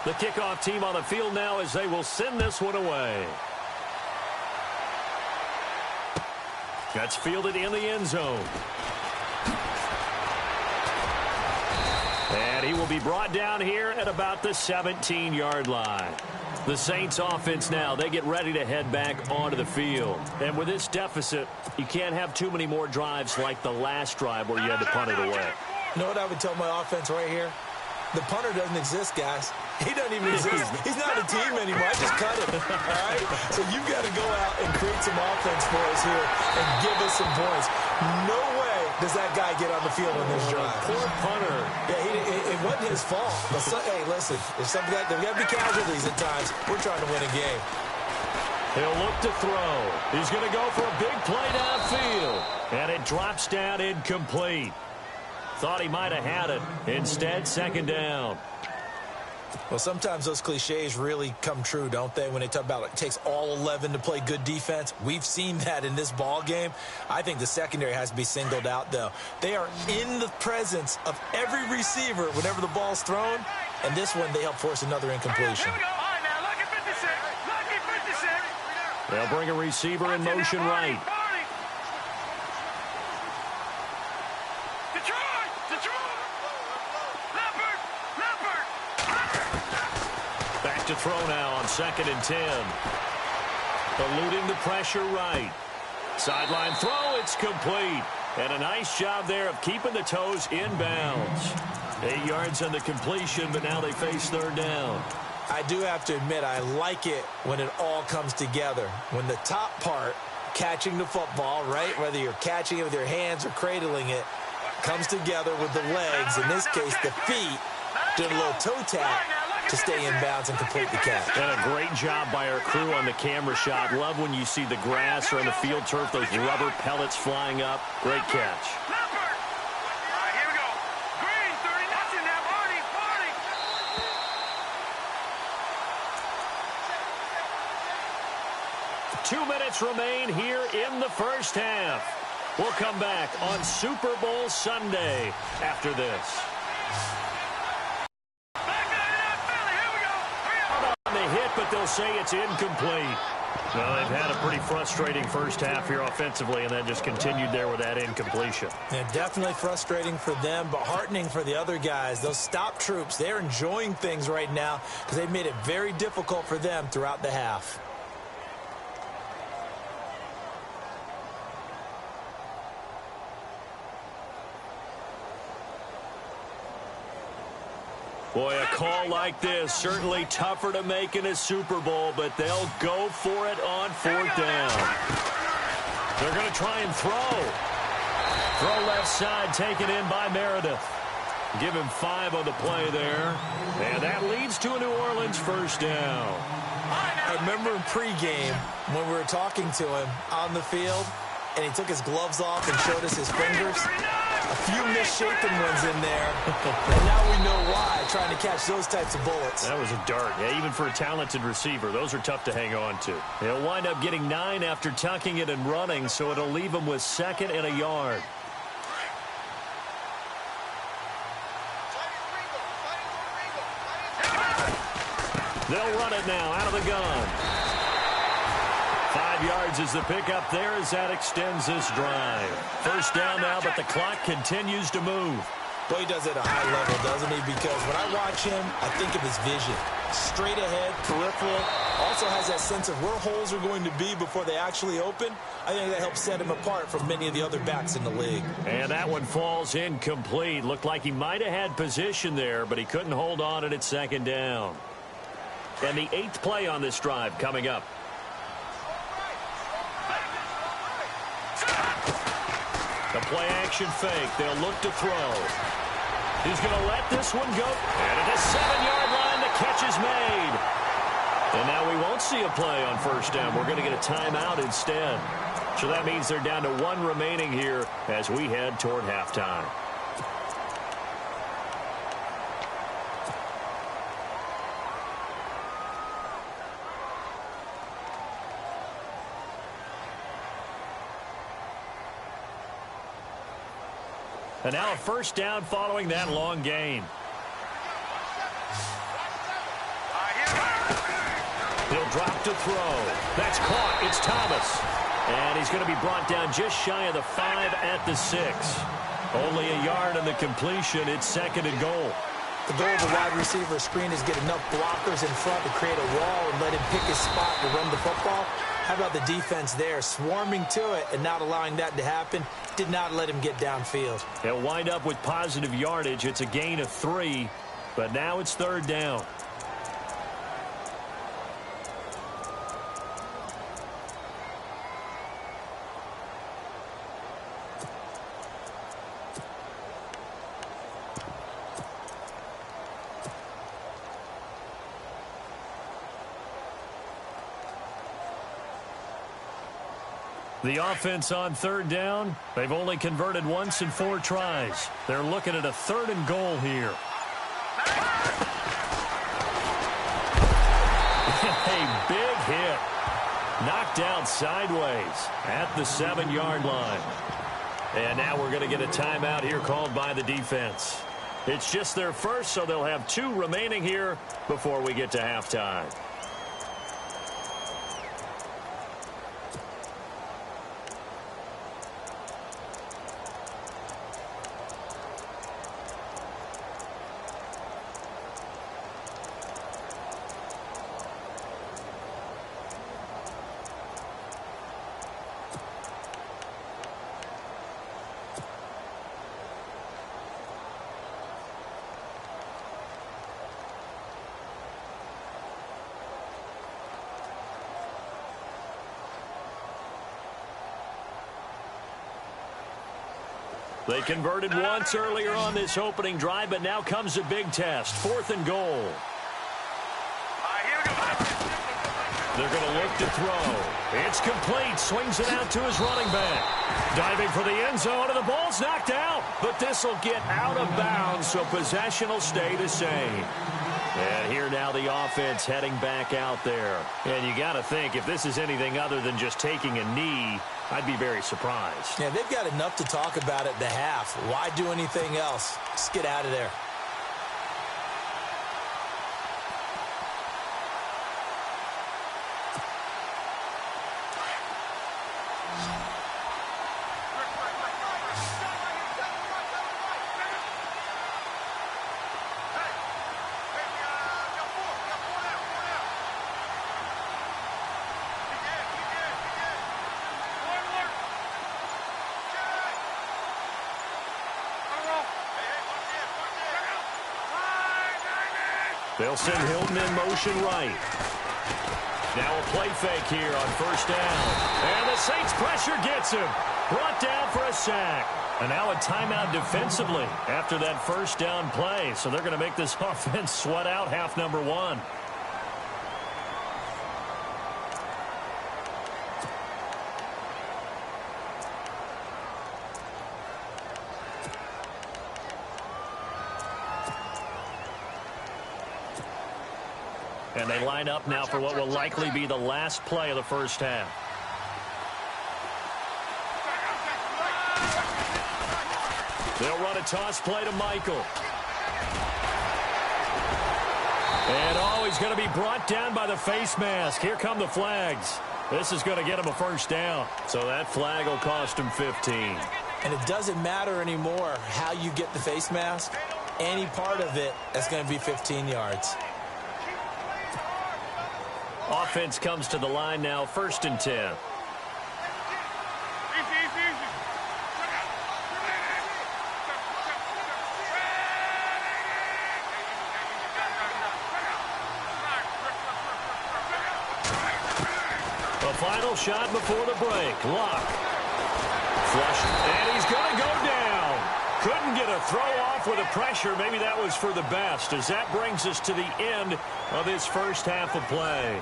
The kickoff team on the field now as they will send this one away. That's fielded in the end zone. And he will be brought down here at about the 17-yard line. The Saints offense now, they get ready to head back onto the field. And with this deficit, you can't have too many more drives like the last drive where you had to punt it away. You know what I would tell my offense right here? The punter doesn't exist, guys. He doesn't even exist. He's not a team anymore. I just cut him. All right? So you've got to go out and create some offense for us here and give us some points. No way does that guy get on the field on this drive. Poor punter. Yeah, it wasn't his fault. But hey, listen, if something like there's got to be casualties at times. We're trying to win a game. He'll look to throw. He's going to go for a big play downfield. And it drops down incomplete. Thought he might have had it. Instead, 2nd down. Well, sometimes those cliches really come true, don't they? When they talk about it takes all 11 to play good defense. We've seen that in this ball game. I think the secondary has to be singled out, though. They are in the presence of every receiver whenever the ball's thrown. And this one, they help force another incompletion. They'll bring a receiver in motion right. Back to throw now on 2nd and 10. Eluding the pressure right. Sideline throw, it's complete. And a nice job there of keeping the toes in bounds. 8 yards on the completion, but now they face 3rd down. I do have to admit, I like it when it all comes together. When the top part, catching the football, right, whether you're catching it with your hands or cradling it, comes together with the legs, in this case the feet, doing a little toe tap to stay in bounds and complete the catch. And a great job by our crew on the camera shot. Love when you see the grass or on the field turf, those rubber pellets flying up. Great catch. Leopard. All right, here we go. Green, 30, nothing now. Barney, Barney. 2 minutes remain here in the first half. We'll come back on Super Bowl Sunday after this. On the hit, but they'll say it's incomplete. Well, they've had a pretty frustrating first half here offensively, and then just continued there with that incompletion. Yeah, definitely frustrating for them, but heartening for the other guys. Those stop troops, they're enjoying things right now because they've made it very difficult for them throughout the half. Boy, a call like this, certainly tougher to make in a Super Bowl, but they'll go for it on fourth down. They're going to try and throw. Throw left side, taken in by Meredith. Give him 5 on the play there. And that leads to a New Orleans first down. I remember in pregame when we were talking to him on the field, and he took his gloves off and showed us his fingers. A few misshapen ones in there, and now we know why, trying to catch those types of bullets. That was a dart. Yeah, even for a talented receiver, those are tough to hang on to. He'll wind up getting 9 after tucking it and running, so it'll leave him with 2nd and a yard. They'll run it now out of the gun. 5 yards is the pickup there as that extends this drive. First down now, but the clock continues to move. Well, he does it at a high level, doesn't he? Because when I watch him, I think of his vision. Straight ahead, peripheral. Also has that sense of where holes are going to be before they actually open. I think that helps set him apart from many of the other backs in the league. And that one falls incomplete. Looked like he might have had position there, but he couldn't hold on at 2nd down. And the 8th play on this drive coming up. The play-action fake. They'll look to throw. He's going to let this one go. And at the 7-yard line, the catch is made. And now we won't see a play on first down. We're going to get a timeout instead. So that means they're down to 1 remaining here as we head toward halftime. And now a first down following that long gain. He'll drop to throw. That's caught. It's Thomas. And he's going to be brought down just shy of the 5 at the 6. Only a yard on the completion. It's 2nd and goal. The goal of a wide receiver screen is get enough blockers in front to create a wall and let him pick his spot to run the football. How about the defense there, swarming to it and not allowing that to happen? Did not let him get downfield. He'll wind up with positive yardage. It's a gain of 3, but now it's 3rd down. The offense on 3rd down, they've only converted once in 4 tries. They're looking at a 3rd and goal here. A big hit. Knocked out sideways at the 7-yard line. And now we're going to get a timeout here called by the defense. It's just their first, so they'll have 2 remaining here before we get to halftime. They converted once earlier on this opening drive, but now comes a big test. 4th and goal. They're going to look to throw. It's complete. Swings it out to his running back. Diving for the end zone, and the ball's knocked out. But this will get out of bounds, so possession will stay the same. And here now the offense heading back out there. And you got to think, if this is anything other than just taking a knee, I'd be very surprised. Yeah, they've got enough to talk about at the half. Why do anything else? Just get out of there. They'll send Hilton in motion right. Now a play fake here on 1st down. And the Saints pressure gets him. Brought down for a sack. And now a timeout defensively after that 1st down play. So they're going to make this offense sweat out half number 1. And they line up now for what will likely be the last play of the 1st half. They'll run a toss play to Michael. And he's going to be brought down by the face mask. Here come the flags. This is going to get him a 1st down. So that flag will cost him 15. And it doesn't matter anymore how you get the face mask. Any part of it is going to be 15 yards. Offense comes to the line now, 1st and 10. The final shot before the break. Luck. Flush. And he's going to go down. Couldn't get a throw off with the pressure. Maybe that was for the best, as that brings us to the end of this 1st half of play.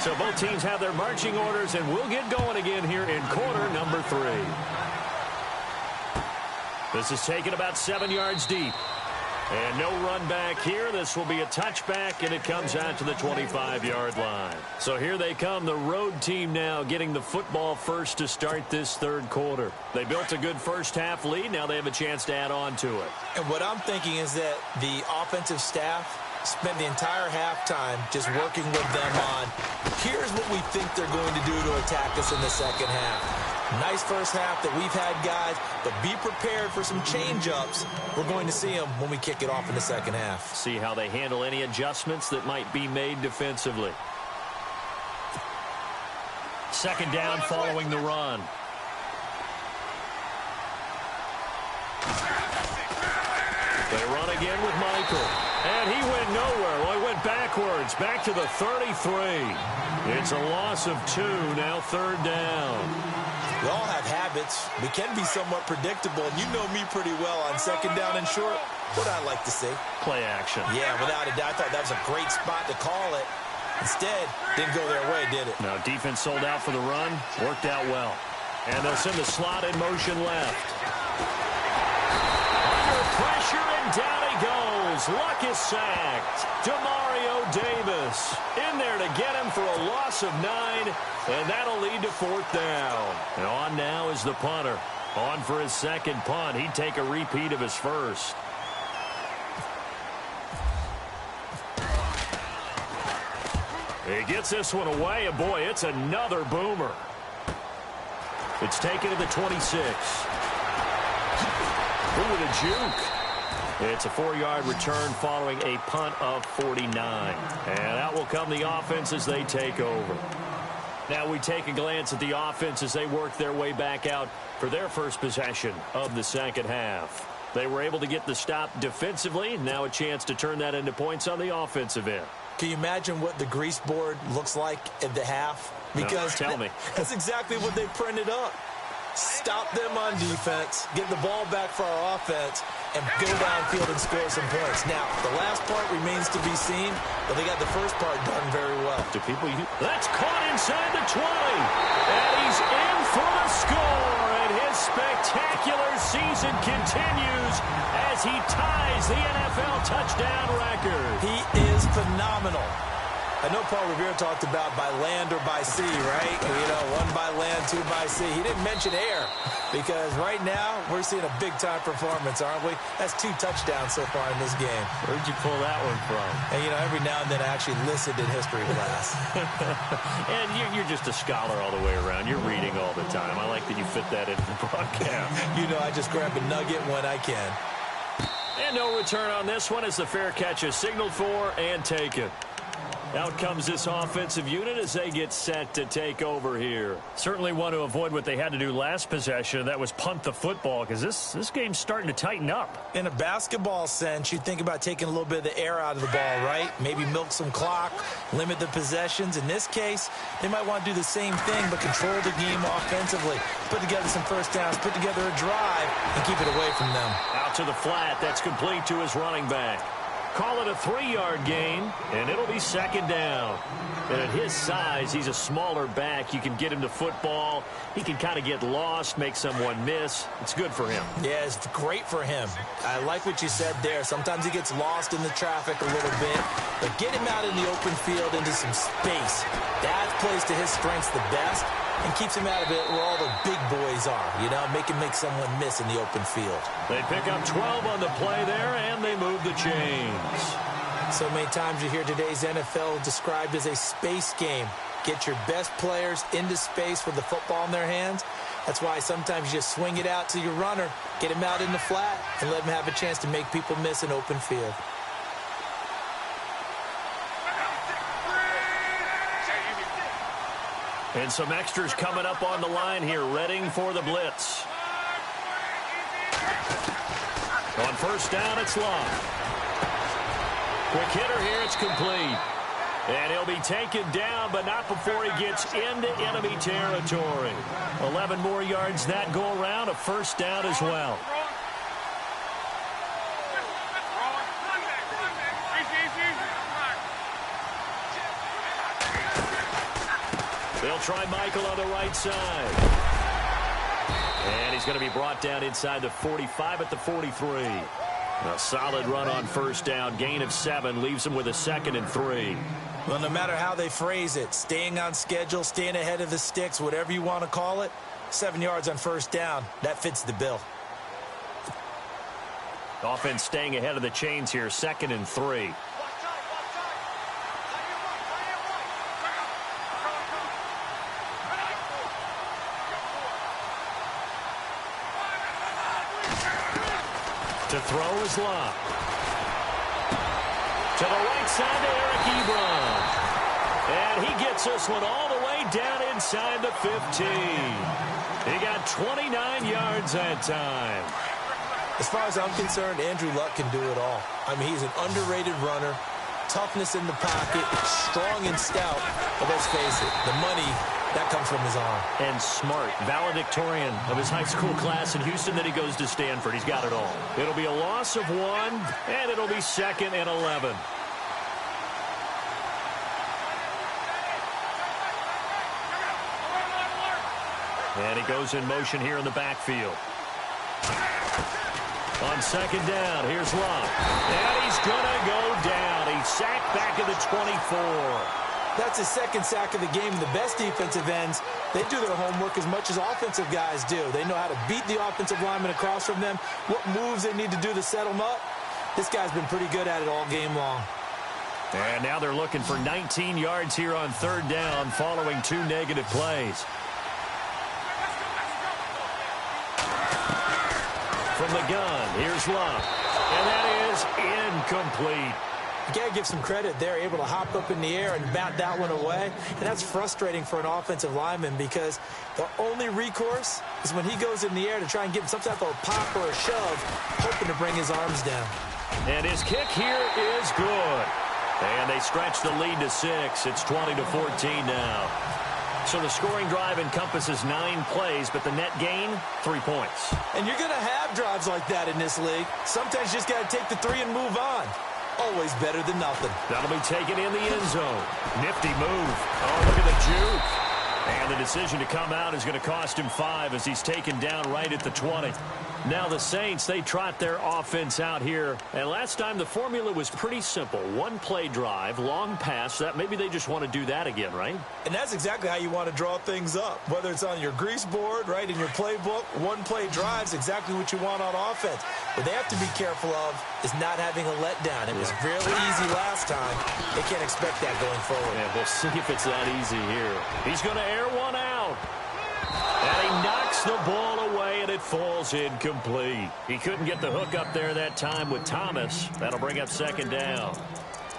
So both teams have their marching orders, and we'll get going again here in quarter number 3. This is taken about 7 yards deep. And no run back here. This will be a touchback, and it comes out to the 25-yard line. So here they come, the road team now getting the football first to start this 3rd quarter. They built a good 1st half lead. Now they have a chance to add on to it. And what I'm thinking is that the offensive staff spent the entire halftime just working with them on, here's what we think they're going to do to attack us in the 2nd half. Nice 1st half that we've had, guys, but be prepared for some change-ups. We're going to see them when we kick it off in the 2nd half. See how they handle any adjustments that might be made defensively. 2nd down following the run. They run again with Michael. And he went nowhere. Well, he went backwards, back to the 33. It's a loss of 2, now 3rd down. We all have habits. We can be somewhat predictable, and you know me pretty well on 2nd down and short. What I like to see. Play action. Yeah, without a doubt. I thought that was a great spot to call it. Instead, didn't go their way, did it? No, defense sold out for the run. Worked out well. And they'll send the slot in motion left. Under pressure, and down he goes. Luck is sacked. Demario Davis in there to get him for a loss of 9, and that'll lead to 4th down. And on now is the punter. On for his 2nd punt. He'd take a repeat of his 1st. He gets this one away, and boy, it's another boomer. It's taken to the 26. Ooh, with a juke. It's a 4-yard return following a punt of 49. And out will come the offense as they take over. Now we take a glance at the offense as they work their way back out for their 1st possession of the 2nd half. They were able to get the stop defensively. Now a chance to turn that into points on the offensive end. Can you imagine what the grease board looks like at the half? Because tell me. That's exactly what they printed up. Stop them on defense, get the ball back for our offense, and go downfield and score some points. Now, the last part remains to be seen, but they got the first part done very well. That's caught inside the 20. And he's in for the score. And his spectacular season continues as he ties the NFL touchdown record. He is phenomenal. I know Paul Revere talked about by land or by sea, right? You know, one by land, two by sea. He didn't mention air because right now we're seeing a big-time performance, aren't we? That's 2 touchdowns so far in this game. Where'd you pull that one from? And, you know, every now and then I actually listened in history class. And you're just a scholar all the way around. You're reading all the time. I like that you fit that into the broadcast. You know, I just grab a nugget when I can. And no return on this one as the fair catch is signaled for and taken. Out comes this offensive unit as they get set to take over here. Certainly want to avoid what they had to do last possession. That was punt the football because this game's starting to tighten up. In a basketball sense, you think about taking a little bit of the air out of the ball, right? Maybe milk some clock, limit the possessions. In this case, they might want to do the same thing but control the game offensively. Put together some first downs, put together a drive, and keep it away from them. Out to the flat. That's complete to his running back. Call it a 3-yard gain, and it'll be second down. And at his size, he's a smaller back. You can get him to football. He can kind of get lost, make someone miss. It's good for him. Yeah, it's great for him. I like what you said there. Sometimes he gets lost in the traffic a little bit, but get him out in the open field into some space. That plays to his strengths the best and keeps him out of it where all the big boys are, you know, make someone miss in the open field. They pick up 12 on the play there, and they move the chains. So many times you hear today's NFL described as a space game. Get your best players into space with the football in their hands. That's why sometimes you just swing it out to your runner, get him out in the flat, and let him have a chance to make people miss an open field. And some extras coming up on the line here, readying for the blitz. On first down, it's Love. Quick hitter here, it's complete. And he'll be taken down, but not before he gets into enemy territory. 11 more yards that go around, a first down as well. They'll try Michael on the right side. And he's going to be brought down inside the 45 at the 43. A solid run on first down. Gain of 7 leaves him with a 2nd and 3. Well, no matter how they phrase it, staying on schedule, staying ahead of the sticks, whatever you want to call it, 7 yards on first down, that fits the bill. Offense staying ahead of the chains here, 2nd and 3. To throw is Love. To the right side to Eric Ebron. And he gets this one all the way down inside the 15. He got 29 yards that time. As far as I'm concerned, Andrew Luck can do it all. I mean, he's an underrated runner. Toughness in the pocket, strong and stout. But let's face it, the money, that comes from his arm. And smart, valedictorian of his high school class in Houston. Then he goes to Stanford. He's got it all. It'll be a loss of 1, and it'll be 2nd and 11. And he goes in motion here in the backfield. On second down, here's Love. And he's going to go down. He's sacked back at the 24. That's his 2nd sack of the game. The best defensive ends, they do their homework as much as offensive guys do. They know how to beat the offensive lineman across from them, what moves they need to do to set them up. This guy's been pretty good at it all game long. And now they're looking for 19 yards here on third down following 2 negative plays. From the gun, here's Love. And that is incomplete. You got to give some credit there, able to hop up in the air and bat that one away. And that's frustrating for an offensive lineman because the only recourse is when he goes in the air to try and get some type of pop or a shove, hoping to bring his arms down. And his kick here is good. And they stretch the lead to 6. It's 20-14 now. So the scoring drive encompasses 9 plays, but the net gain, 3 points. And you're going to have drives like that in this league. Sometimes you just got to take the 3 and move on. Always better than nothing. That'll be taken in the end zone. Nifty move. Oh, look at the juke. And the decision to come out is going to cost him 5 as he's taken down right at the 20. Now the Saints, they trot their offense out here. And last time the formula was pretty simple. 1-play drive, long pass. That maybe they just want to do that again, right? And that's exactly how you want to draw things up. Whether it's on your grease board, right, in your playbook, 1-play drive's exactly what you want on offense. What they have to be careful of is not having a letdown. It was really easy last time. They can't expect that going forward. Yeah, we'll see if it's that easy here. He's going to air one out. And he knocks the ball away, and it falls incomplete. He couldn't get the hook up there that time with Thomas. That'll bring up 2nd down.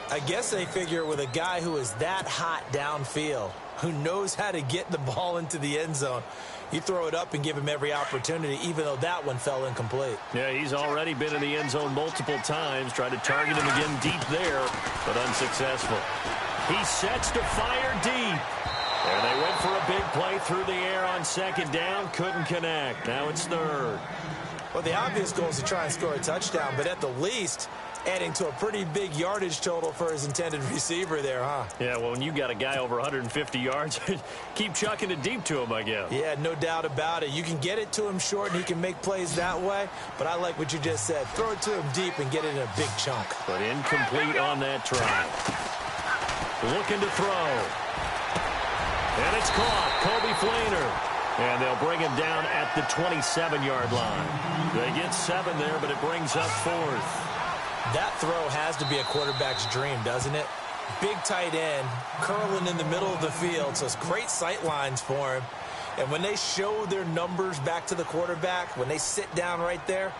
I guess they figure with a guy who is that hot downfield, who knows how to get the ball into the end zone, you throw it up and give him every opportunity, even though that one fell incomplete. Yeah, he's already been in the end zone multiple times, tried to target him again deep there, but unsuccessful. He sets to fire deep. And they went for a big play through the air on 2nd down. Couldn't connect. Now it's 3rd. Well, the obvious goal is to try and score a touchdown, but at the least, adding to a pretty big yardage total for his intended receiver there, huh? Yeah, well, when you got a guy over 150 yards, keep chucking it deep to him, I guess. Yeah, no doubt about it. You can get it to him short, and he can make plays that way, but I like what you just said. Throw it to him deep and get it in a big chunk. But incomplete on that try. Looking to throw. And it's caught. Coby Fleener. And they'll bring him down at the 27-yard line. They get 7 there, but it brings up 4th. That throw has to be a quarterback's dream, doesn't it? Big tight end, curling in the middle of the field, so it's great sight lines for him. And when they show their numbers back to the quarterback, when they sit down right there,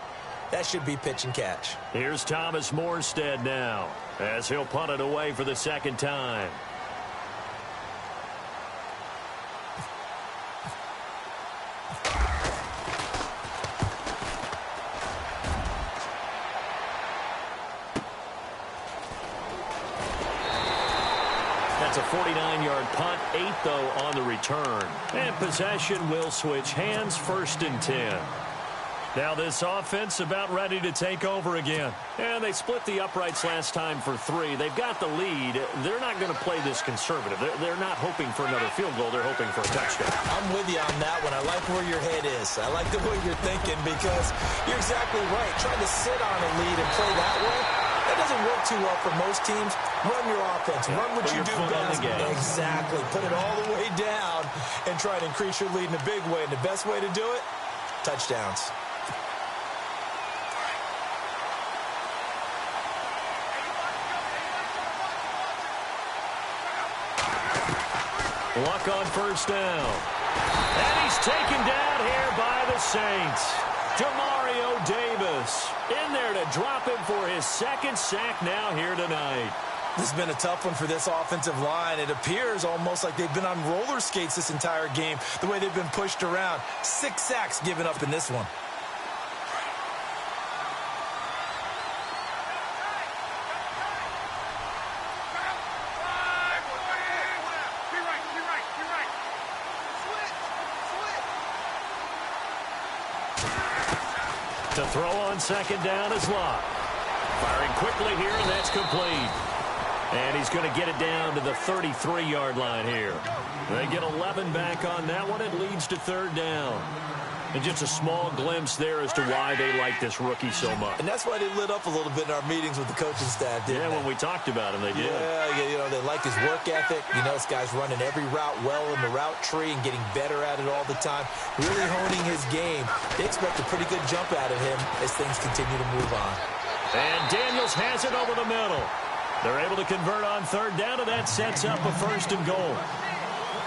that should be pitch and catch. Here's Thomas Morstead now, as he'll punt it away for the 2nd time. That's a 49-yard punt, 8 though on the return. And possession will switch hands, 1st and 10. Now this offense about ready to take over again. And they split the uprights last time for 3. They've got the lead. They're not going to play this conservative. They're not hoping for another field goal. They're hoping for a touchdown. I'm with you on that one. I like where your head is. I like the way you're thinking because you're exactly right. Trying to sit on a lead and play that way, that doesn't work too well for most teams. Run your offense. Run what you do best. Exactly. Put it all the way down and try to increase your lead in a big way. And the best way to do it, touchdowns. Luck on 1st down. And he's taken down here by the Saints. Demario Davis in there to drop him for his 2nd sack now here tonight. This has been a tough one for this offensive line. It appears almost like they've been on roller skates this entire game, the way they've been pushed around. 6 sacks given up in this one. To throw on 2nd down is Locke. Firing quickly here, and that's complete. And he's going to get it down to the 33-yard line here. They get 11 back on that one. It leads to 3rd down. And just a small glimpse there as to why they like this rookie so much. And that's why they lit up a little bit in our meetings with the coaching staff, didn't they? When we talked about him, they did. Yeah, you know, they like his work ethic. You know, this guy's running every route well in the route tree and getting better at it all the time. Really honing his game. They expect a pretty good jump out of him as things continue to move on. And Daniels has it over the middle. They're able to convert on 3rd down, and that sets up a 1st and goal.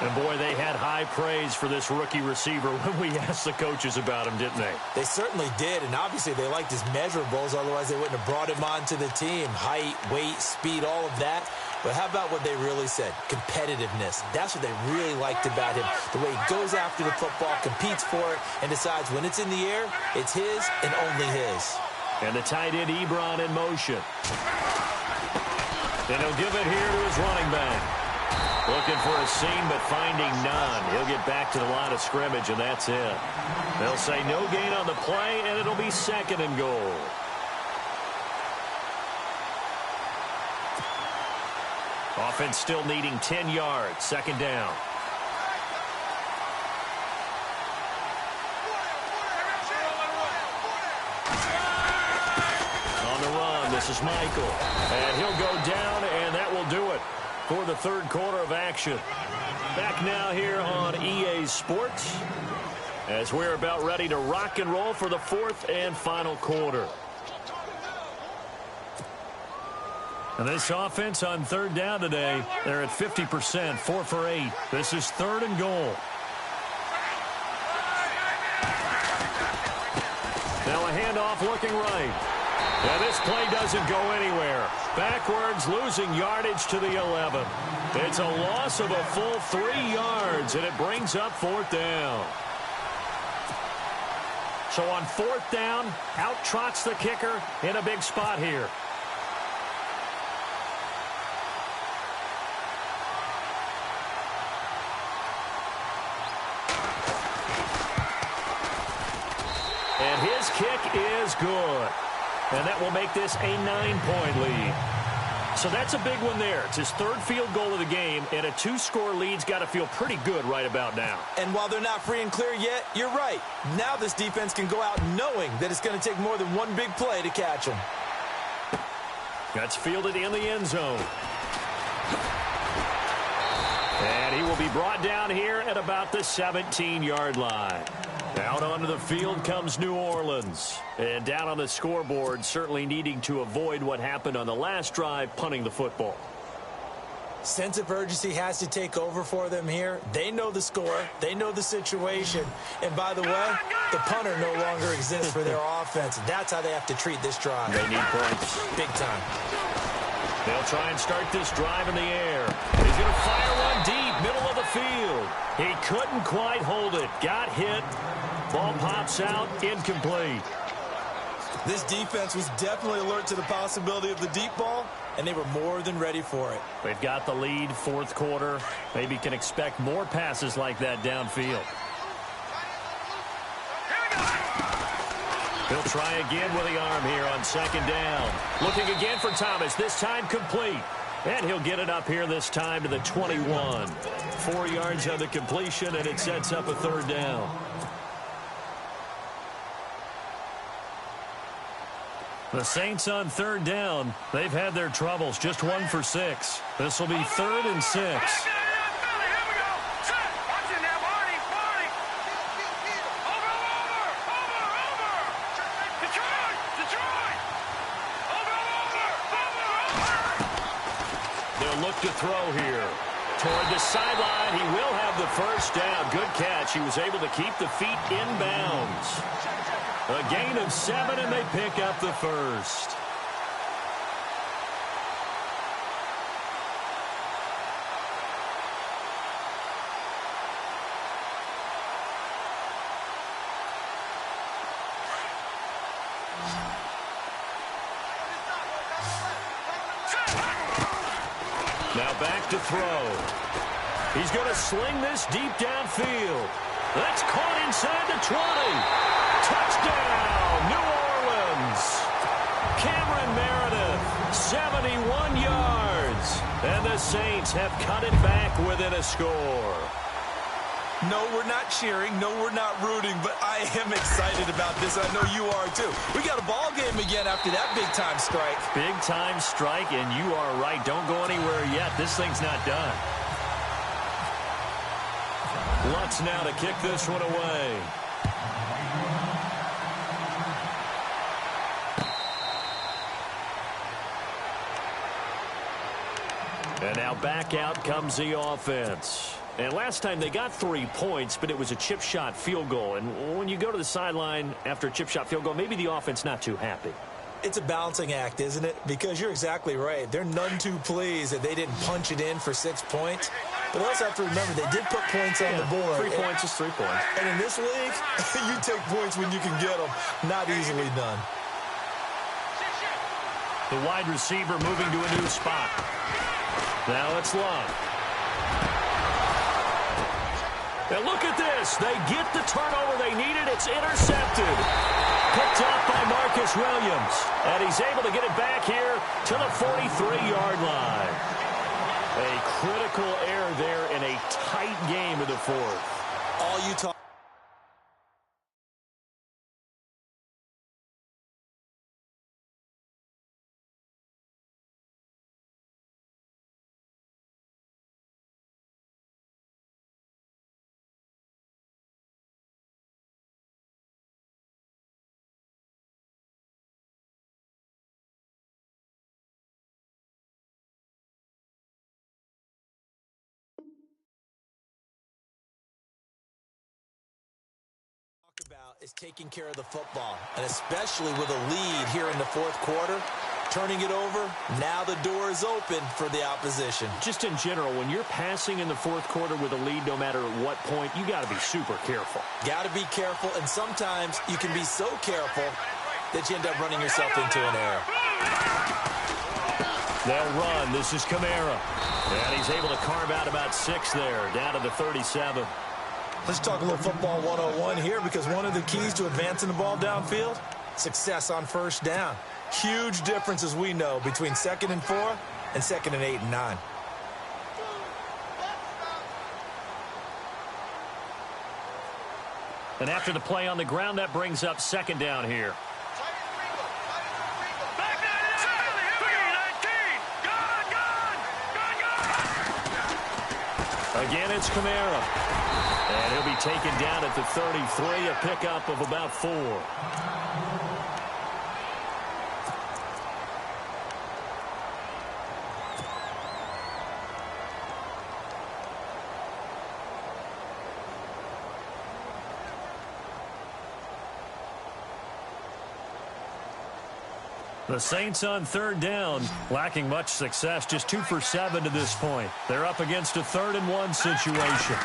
And, boy, they had high praise for this rookie receiver when we asked the coaches about him, didn't they? They certainly did, and obviously they liked his measurables. Otherwise, they wouldn't have brought him onto the team. Height, weight, speed, all of that. But how about what they really said? Competitiveness. That's what they really liked about him. The way he goes after the football, competes for it, and decides when it's in the air, it's his and only his. And the tight end, Ebron, in motion. And he'll give it here to his running back. Looking for a seam, but finding none. He'll get back to the line of scrimmage, and that's it. They'll say no gain on the play, and it'll be 2nd and goal. Offense still needing 10 yards. 2nd down. On the run, this is Michael. And he'll go down, and that will do it for the 3rd quarter of action. Back now here on EA Sports as we're about ready to rock and roll for the 4th and final quarter. And this offense on 3rd down today, they're at 50%, 4 for 8. This is 3rd and goal. Now a handoff looking right. And this play doesn't go anywhere. Backwards, losing yardage to the 11. It's a loss of a full 3 yards, and it brings up 4th down. So on 4th down, out trots the kicker in a big spot here. And his kick is good. And that will make this a 9-point lead. So that's a big one there. It's his 3rd field goal of the game, and a 2-score lead's got to feel pretty good right about now. And while they're not free and clear yet, you're right. Now this defense can go out knowing that it's going to take more than one big play to catch them. That's fielded in the end zone. And he will be brought down here at about the 17-yard line. Out onto the field comes New Orleans. And down on the scoreboard, certainly needing to avoid what happened on the last drive, punting the football. Sense of urgency has to take over for them here. They know the score. They know the situation. And by the way, the punter no longer exists for their offense. That's how they have to treat this drive. They need points. Big time. They'll try and start this drive in the air. He's going to fire one deep, middle of the field. He couldn't quite hold it. Got hit. Ball pops out, incomplete. This defense was definitely alert to the possibility of the deep ball, and they were more than ready for it. They've got the lead, 4th quarter. Maybe can expect more passes like that downfield. He'll try again with the arm here on 2nd down. Looking again for Thomas, this time complete. And he'll get it up here this time to the 21. 4 yards on the completion, and it sets up a 3rd down. The Saints on 3rd down. They've had their troubles, just 1 for 6. This will be 3rd and 6. They'll look to throw here. Toward the sideline, he will have the 1st down. Good catch. He was able to keep the feet in bounds. A gain of 7, and they pick up the 1st. Now back to throw. He's going to sling this deep downfield. That's caught inside the 20. Touchdown, New Orleans. Cameron Meredith, 71 yards. And the Saints have cut it back within a score. No, we're not cheering. No, we're not rooting. But I am excited about this. I know you are, too. We got a ball game again after that big-time strike. Big-time strike, and you are right. Don't go anywhere yet. This thing's not done. Lutz now to kick this one away. And now back out comes the offense. And last time they got 3 points, but it was a chip shot field goal. And when you go to the sideline after a chip shot field goal, maybe the offense not too happy. It's a balancing act, isn't it? Because you're exactly right. They're none too pleased that they didn't punch it in for 6 points. But they also have to remember they did put points on the board. 3 points is 3 points. And in this league, you take points when you can get them. Not easily done. The wide receiver moving to a new spot. Now it's Love. And look at this. They get the turnover they needed. It's intercepted. Picked up by Marcus Williams. And he's able to get it back here to the 43-yard line. A critical error there in a tight game in the fourth. All Utah. About is taking care of the football, and especially with a lead here in the fourth quarter, turning it over, now the door is open for the opposition. Just in general, when you're passing in the fourth quarter with a lead, no matter at what point, you got to be super careful. Got to be careful, and sometimes you can be so careful that you end up running yourself into an error. They'll run. This is Kamara, and he's able to carve out about 6 there, down to the 37. Let's talk a little football 101 here, because one of the keys to advancing the ball downfield, success on first down. Huge difference, as we know, between 2nd and 4 and 2nd and 8 and 9. And after the play on the ground, that brings up 2nd down here. Again, it's Kamara. And he'll be taken down at the 33, a pickup of about 4. The Saints on 3rd down, lacking much success, just 2 for 7 to this point. They're up against a 3rd and 1 situation.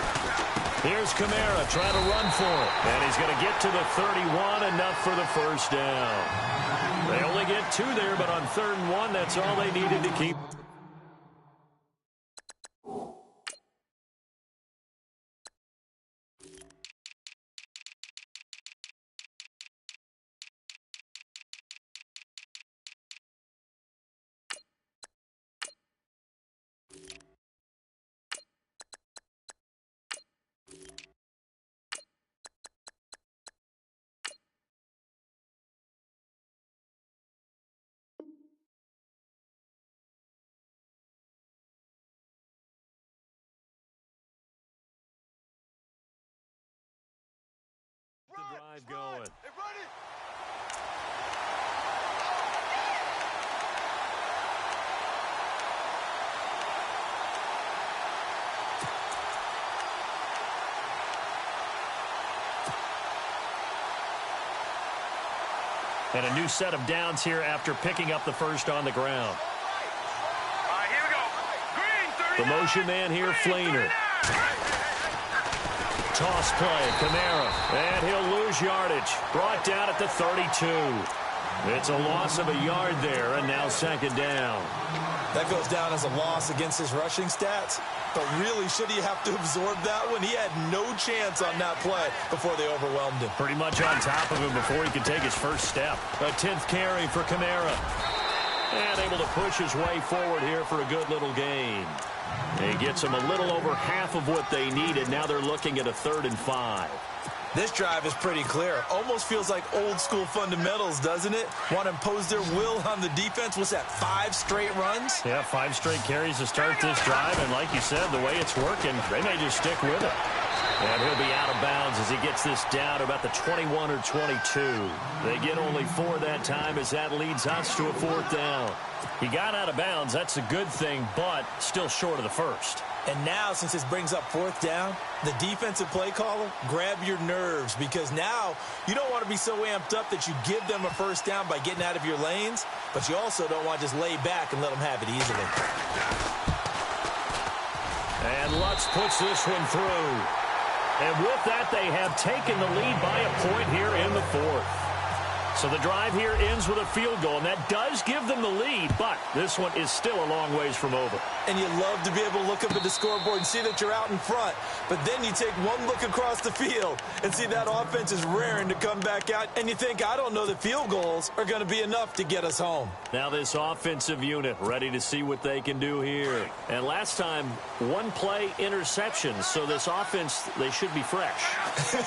Here's Kamara trying to run for it. And he's going to get to the 31, enough for the first down. They only get 2 there, but on 3rd and 1, that's all they needed to keep. The drive going. And a new set of downs here after picking up the first on the ground. Here we go. Green, 30. The motion man here, Fleener. Toss play, Kamara, and he'll lose yardage. Brought down at the 32. It's a loss of a yard there, and now 2nd down. That goes down as a loss against his rushing stats. But really, should he have to absorb that one? He had no chance on that play before they overwhelmed him. Pretty much on top of him before he could take his first step. A 10th carry for Kamara. And able to push his way forward here for a good little gain. He gets them a little over half of what they needed. Now they're looking at a 3rd and 5. This drive is pretty clear. Almost feels like old school fundamentals, doesn't it? Want to impose their will on the defense. What's that, 5 straight runs? Yeah, 5 straight carries to start this drive. And like you said, the way it's working, they may just stick with it. And he'll be out of bounds as he gets this down to about the 21 or 22. They get only 4 that time as that leads us to a 4th down. He got out of bounds. That's a good thing, but still short of the first. And now, since this brings up 4th down, the defensive play caller, grab your nerves, because now you don't want to be so amped up that you give them a first down by getting out of your lanes, but you also don't want to just lay back and let them have it easily. And Lutz puts this one through. And with that, they have taken the lead by a point here in the 4th. So the drive here ends with a field goal, and that does give them the lead, but this one is still a long ways from over. And you love to be able to look up at the scoreboard and see that you're out in front, but then you take one look across the field and see that offense is raring to come back out, and you think, I don't know that field goals are going to be enough to get us home. Now this offensive unit ready to see what they can do here. And last time, one play interception, so this offense, they should be fresh.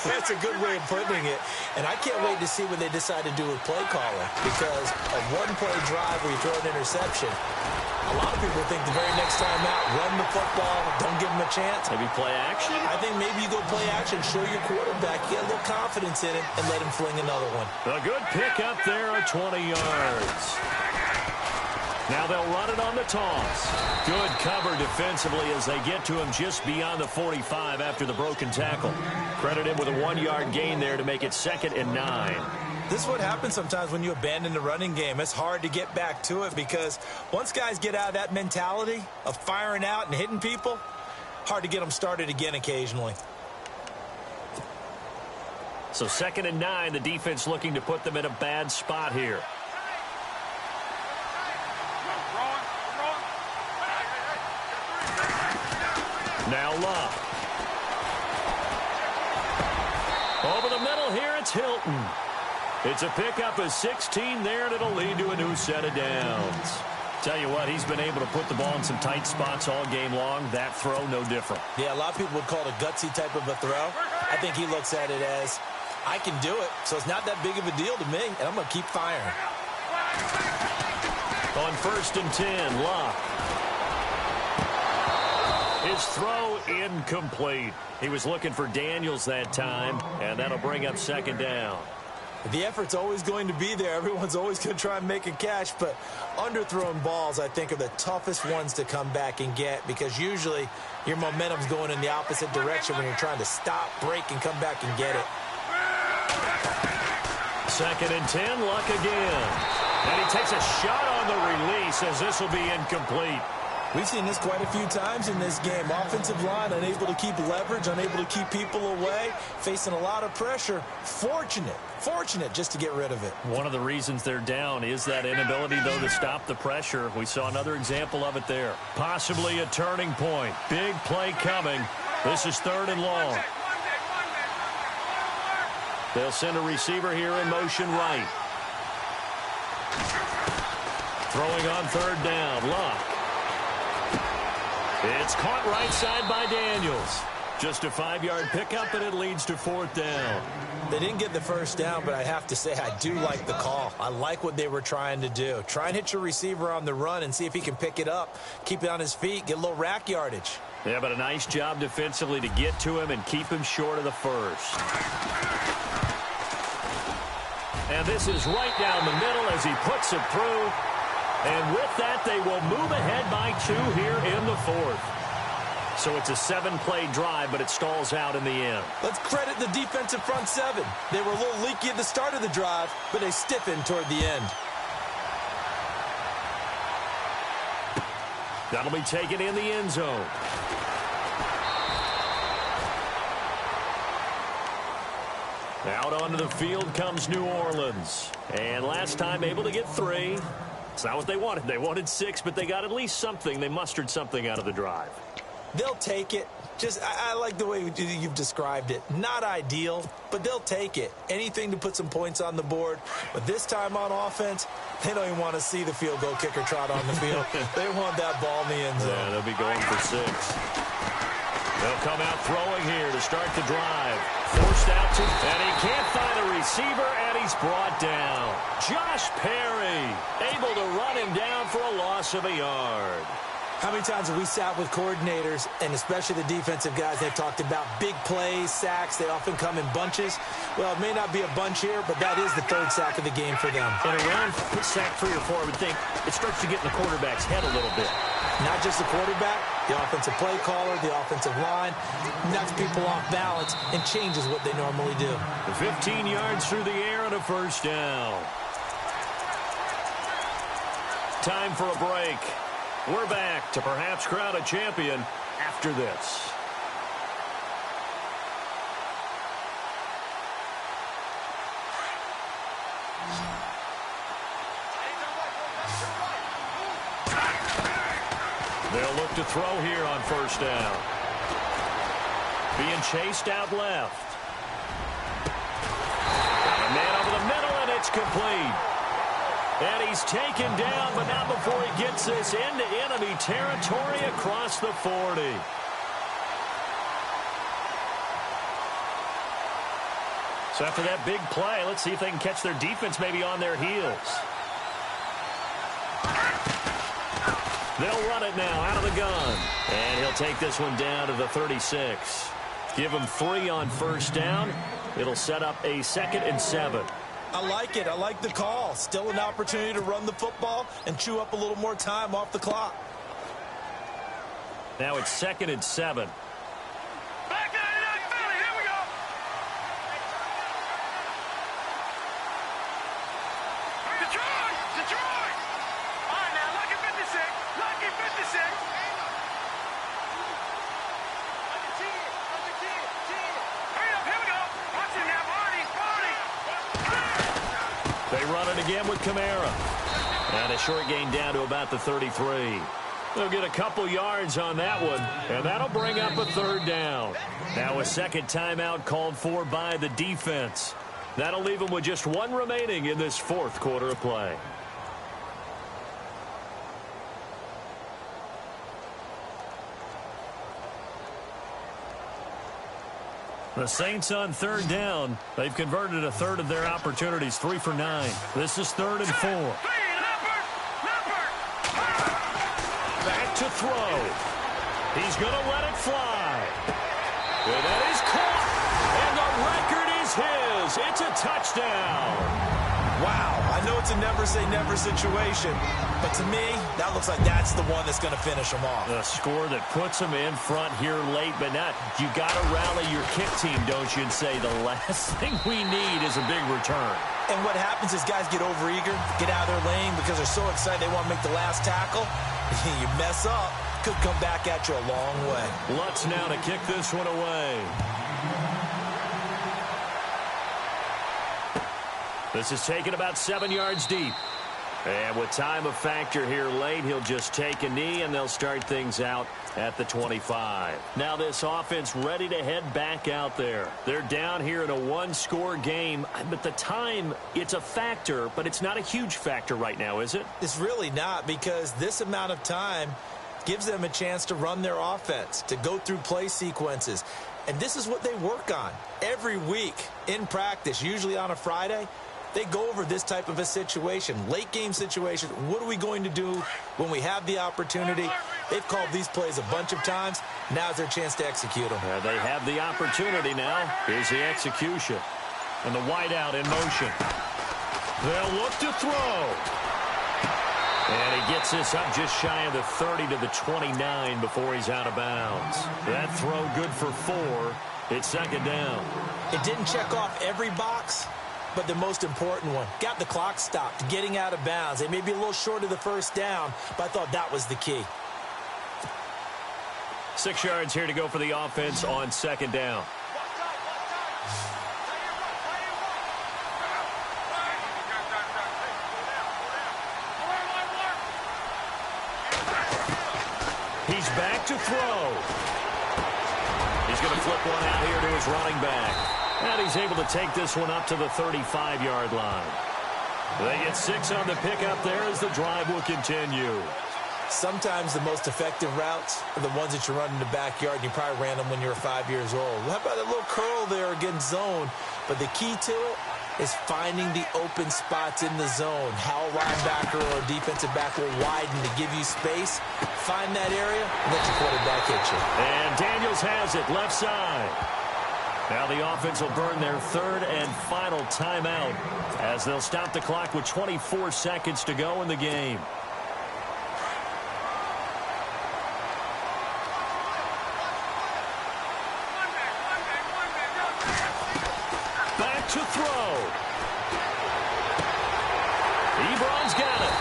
That's a good way of putting it, and I can't wait to see what they decide to do with play calling, because a one-play drive where you throw an interception, a lot of people think the very next time out, run the football, don't give them a chance. Maybe play action? I think maybe you go play action, show your quarterback, get a little confidence in him, and let him fling another one. A good pick up there at 20 yards. Now they'll run it on the toss. Good cover defensively as they get to him just beyond the 45 after the broken tackle. Credit him with a 1-yard gain there to make it 2nd and 9. This is what happens sometimes when you abandon the running game. It's hard to get back to it because once guys get out of that mentality of firing out and hitting people, hard to get them started again occasionally. So 2nd and 9, the defense looking to put them in a bad spot here. Now Love. Over the middle here, it's Hilton. It's a pickup of 16 there, and it'll lead to a new set of downs. Tell you what, he's been able to put the ball in some tight spots all game long. That throw, no different. Yeah, a lot of people would call it a gutsy type of a throw. I think he looks at it as, I can do it, so it's not that big of a deal to me, and I'm going to keep firing. On 1st and 10, Locke. His throw incomplete. He was looking for Daniels that time, and that'll bring up 2nd down. The effort's always going to be there. Everyone's always going to try and make a catch, but underthrown balls, I think, are the toughest ones to come back and get because usually your momentum's going in the opposite direction when you're trying to stop, break, and come back and get it. 2nd and 10, Luck again. And he takes a shot on the release as this will be incomplete. We've seen this quite a few times in this game. Offensive line unable to keep leverage, unable to keep people away, facing a lot of pressure. Fortunate just to get rid of it. One of the reasons they're down is that inability, though, to stop the pressure. We saw another example of it there. Possibly a turning point. Big play coming. This is 3rd and long. They'll send a receiver here in motion right. Throwing on 3rd down. Luck. It's caught right side by Daniels. Just a 5-yard pickup, and it leads to 4th down. They didn't get the 1st down, but I have to say I do like the call. I like what they were trying to do. Try and hit your receiver on the run and see if he can pick it up, keep it on his feet, get a little rack yardage. Yeah, but a nice job defensively to get to him and keep him short of the 1st. And this is right down the middle as he puts it through. And with that, they will move ahead by 2 here in the 4th. So it's a 7-play drive, but it stalls out in the end. Let's credit the defensive front 7. They were a little leaky at the start of the drive, but they stiffened toward the end. That'll be taken in the end zone. Out onto the field comes New Orleans. And last time able to get 3. It's not what they wanted. They wanted 6, but they got at least something. They mustered something out of the drive. They'll take it. I like the way you've described it. Not ideal, but they'll take it. Anything to put some points on the board. But this time on offense, they don't even want to see the field goal kicker trot on the field. They want that ball in the end zone. Yeah, they'll be going for 6. They'll come out throwing here to start the drive. Forced out to, and he can't find a receiver, and he's brought down. Josh Perry able to run him down for a loss of a yard. How many times have we sat with coordinators, and especially the defensive guys, they've talked about big plays, sacks. They often come in bunches. Well, it may not be a bunch here, but that is the 3rd sack of the game for them. In a round sack 3 or 4, I would think it starts to get in the quarterback's head a little bit. Not just the quarterback, the offensive play caller, the offensive line. Knocks people off balance and changes what they normally do. 15 yards through the air and a 1st down. Time for a break. We're back to perhaps crown a champion after this. look to throw here on first down. Being chased out left. Got a man over the middle, and it's complete. And he's taken down, but not before he gets this into enemy territory across the 40. So after that big play, let's see if they can catch their defense maybe on their heels. They'll run it now out of the gun. And he'll take this one down to the 36. Give him 3 on first down. It'll set up a 2nd and 7. I like it. I like the call. Still an opportunity to run the football and chew up a little more time off the clock. Now it's 2nd and 7. Back to the Philly. Here we go. Detroit! Detroit! All right, now, lucky 56. Lucky 56. Hurry up, here we go. Watch it now, Barney. They run it again with Kamara. And a short gain down to about the 33. They'll get a couple yards on that one, and that'll bring up a 3rd down. Now a second timeout called for by the defense. That'll leave them with just 1 remaining in this 4th quarter of play. The Saints on 3rd down. They've converted a 1/3 of their opportunities, 3 for 9. This is 3rd and 4. Back to throw. He's going to let it fly. And that is caught. And the record is his. It's a touchdown. Wow, I know it's a never-say-never situation, but to me, that looks like that's the one that's going to finish them off. A score that puts them in front here late, but not. You got to rally your kick team, don't you, and say the last thing we need is a big return. And what happens is guys get overeager, get out of their lane because they're so excited they want to make the last tackle. You mess up, could come back at you a long way. Lutz now to kick this one away. This is taken about 7 yards deep. And with time of factor here late, he'll just take a knee, and they'll start things out at the 25. Now this offense ready to head back out there. They're down here in a 1-score game. But the time, it's a factor, but it's not a huge factor right now, is it? It's really not, because this amount of time gives them a chance to run their offense, to go through play sequences. And this is what they work on every week in practice, usually on a Friday. They go over this type of a situation, late game situation. What are we going to do when we have the opportunity? They've called these plays a bunch of times. Now's their chance to execute them. They have the opportunity now. Here's the execution. And the wideout in motion. They'll look to throw. And he gets this up just shy of the 30 to the 29 before he's out of bounds. That throw good for 4. It's 2nd down. It didn't check off every box, but the most important one. Got the clock stopped, getting out of bounds. They may be a little short of the 1st down, but I thought that was the key. 6 yards here to go for the offense on 2nd down. He's back to throw. He's going to flip one out here to his running back. And he's able to take this one up to the 35-yard line. They get 6 on the pickup there as the drive will continue. Sometimes the most effective routes are the ones that you run in the backyard, and you probably ran them when you were 5 years old. How about a little curl there against zone? But the key to it is finding the open spots in the zone. How a linebacker or a defensive back will widen to give you space. Find that area and let your quarterback hit you. And Daniels has it left side. Now the offense will burn their 3rd and final timeout as they'll stop the clock with 24 seconds to go in the game. Back to throw. Ebron's got it.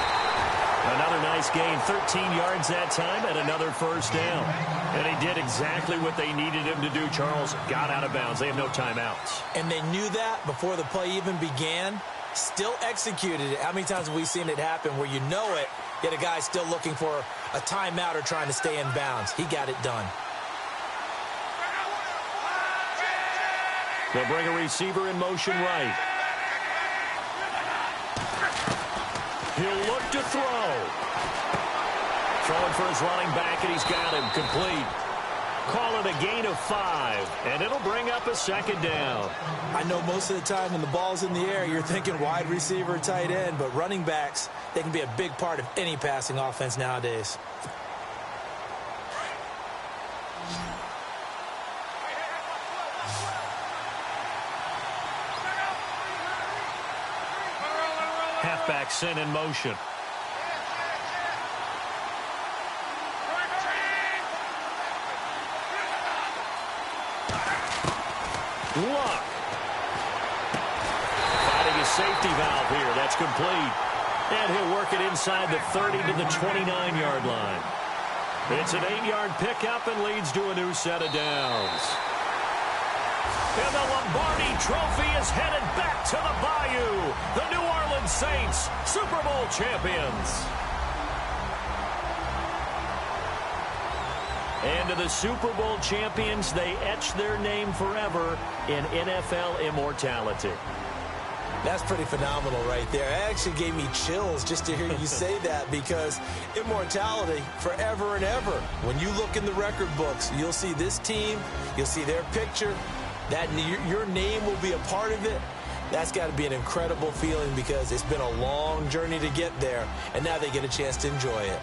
Another nice gain, 13 yards that time, and another 1st down. And he did exactly what they needed him to do, Charles. Got out of bounds. They have no timeouts. And they knew that before the play even began. still executed it. How many times have we seen it happen where you know it, yet a guy's still looking for a timeout or trying to stay in bounds? He got it done. They'll bring a receiver in motion right. He'll look to throw. Throwing for his running back, and he's got him complete. Call it a gain of 5, and it'll bring up a second down. I know most of the time when the ball's in the air, you're thinking wide receiver, tight end, but running backs, they can be a big part of any passing offense nowadays. Halfback sent in motion. Luck. Finding his safety valve here. That's complete. And he'll work it inside the 30 to the 29-yard line. It's an 8-yard pickup and leads to a new set of downs. And the Lombardi Trophy is headed back to the Bayou. The New Orleans Saints, Super Bowl champions. And to the Super Bowl champions, they etch their name forever in NFL immortality. That's pretty phenomenal right there. It actually gave me chills just to hear you say that, because immortality forever and ever. When you look in the record books, you'll see this team, you'll see their picture, that your name will be a part of it. That's got to be an incredible feeling, because it's been a long journey to get there, and now they get a chance to enjoy it.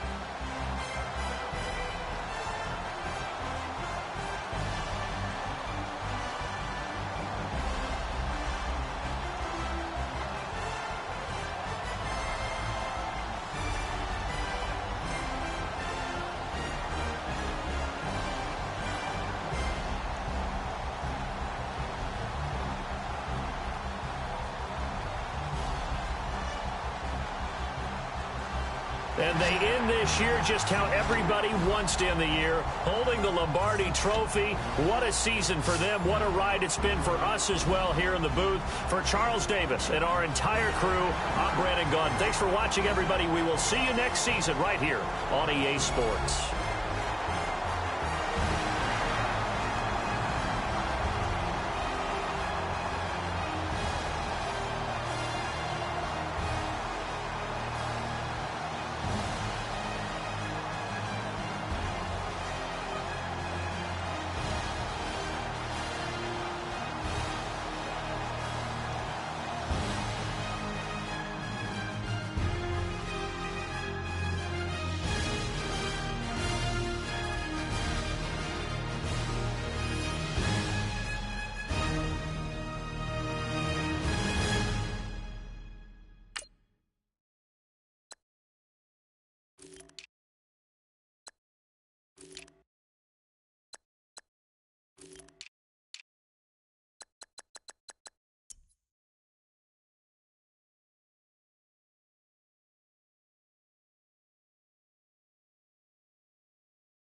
And they end this year just how everybody wants to end the year, holding the Lombardi Trophy. What a season for them. What a ride it's been for us as well here in the booth. For Charles Davis and our entire crew, I'm Brandon Gaudin. Thanks for watching, everybody. We will see you next season right here on EA Sports.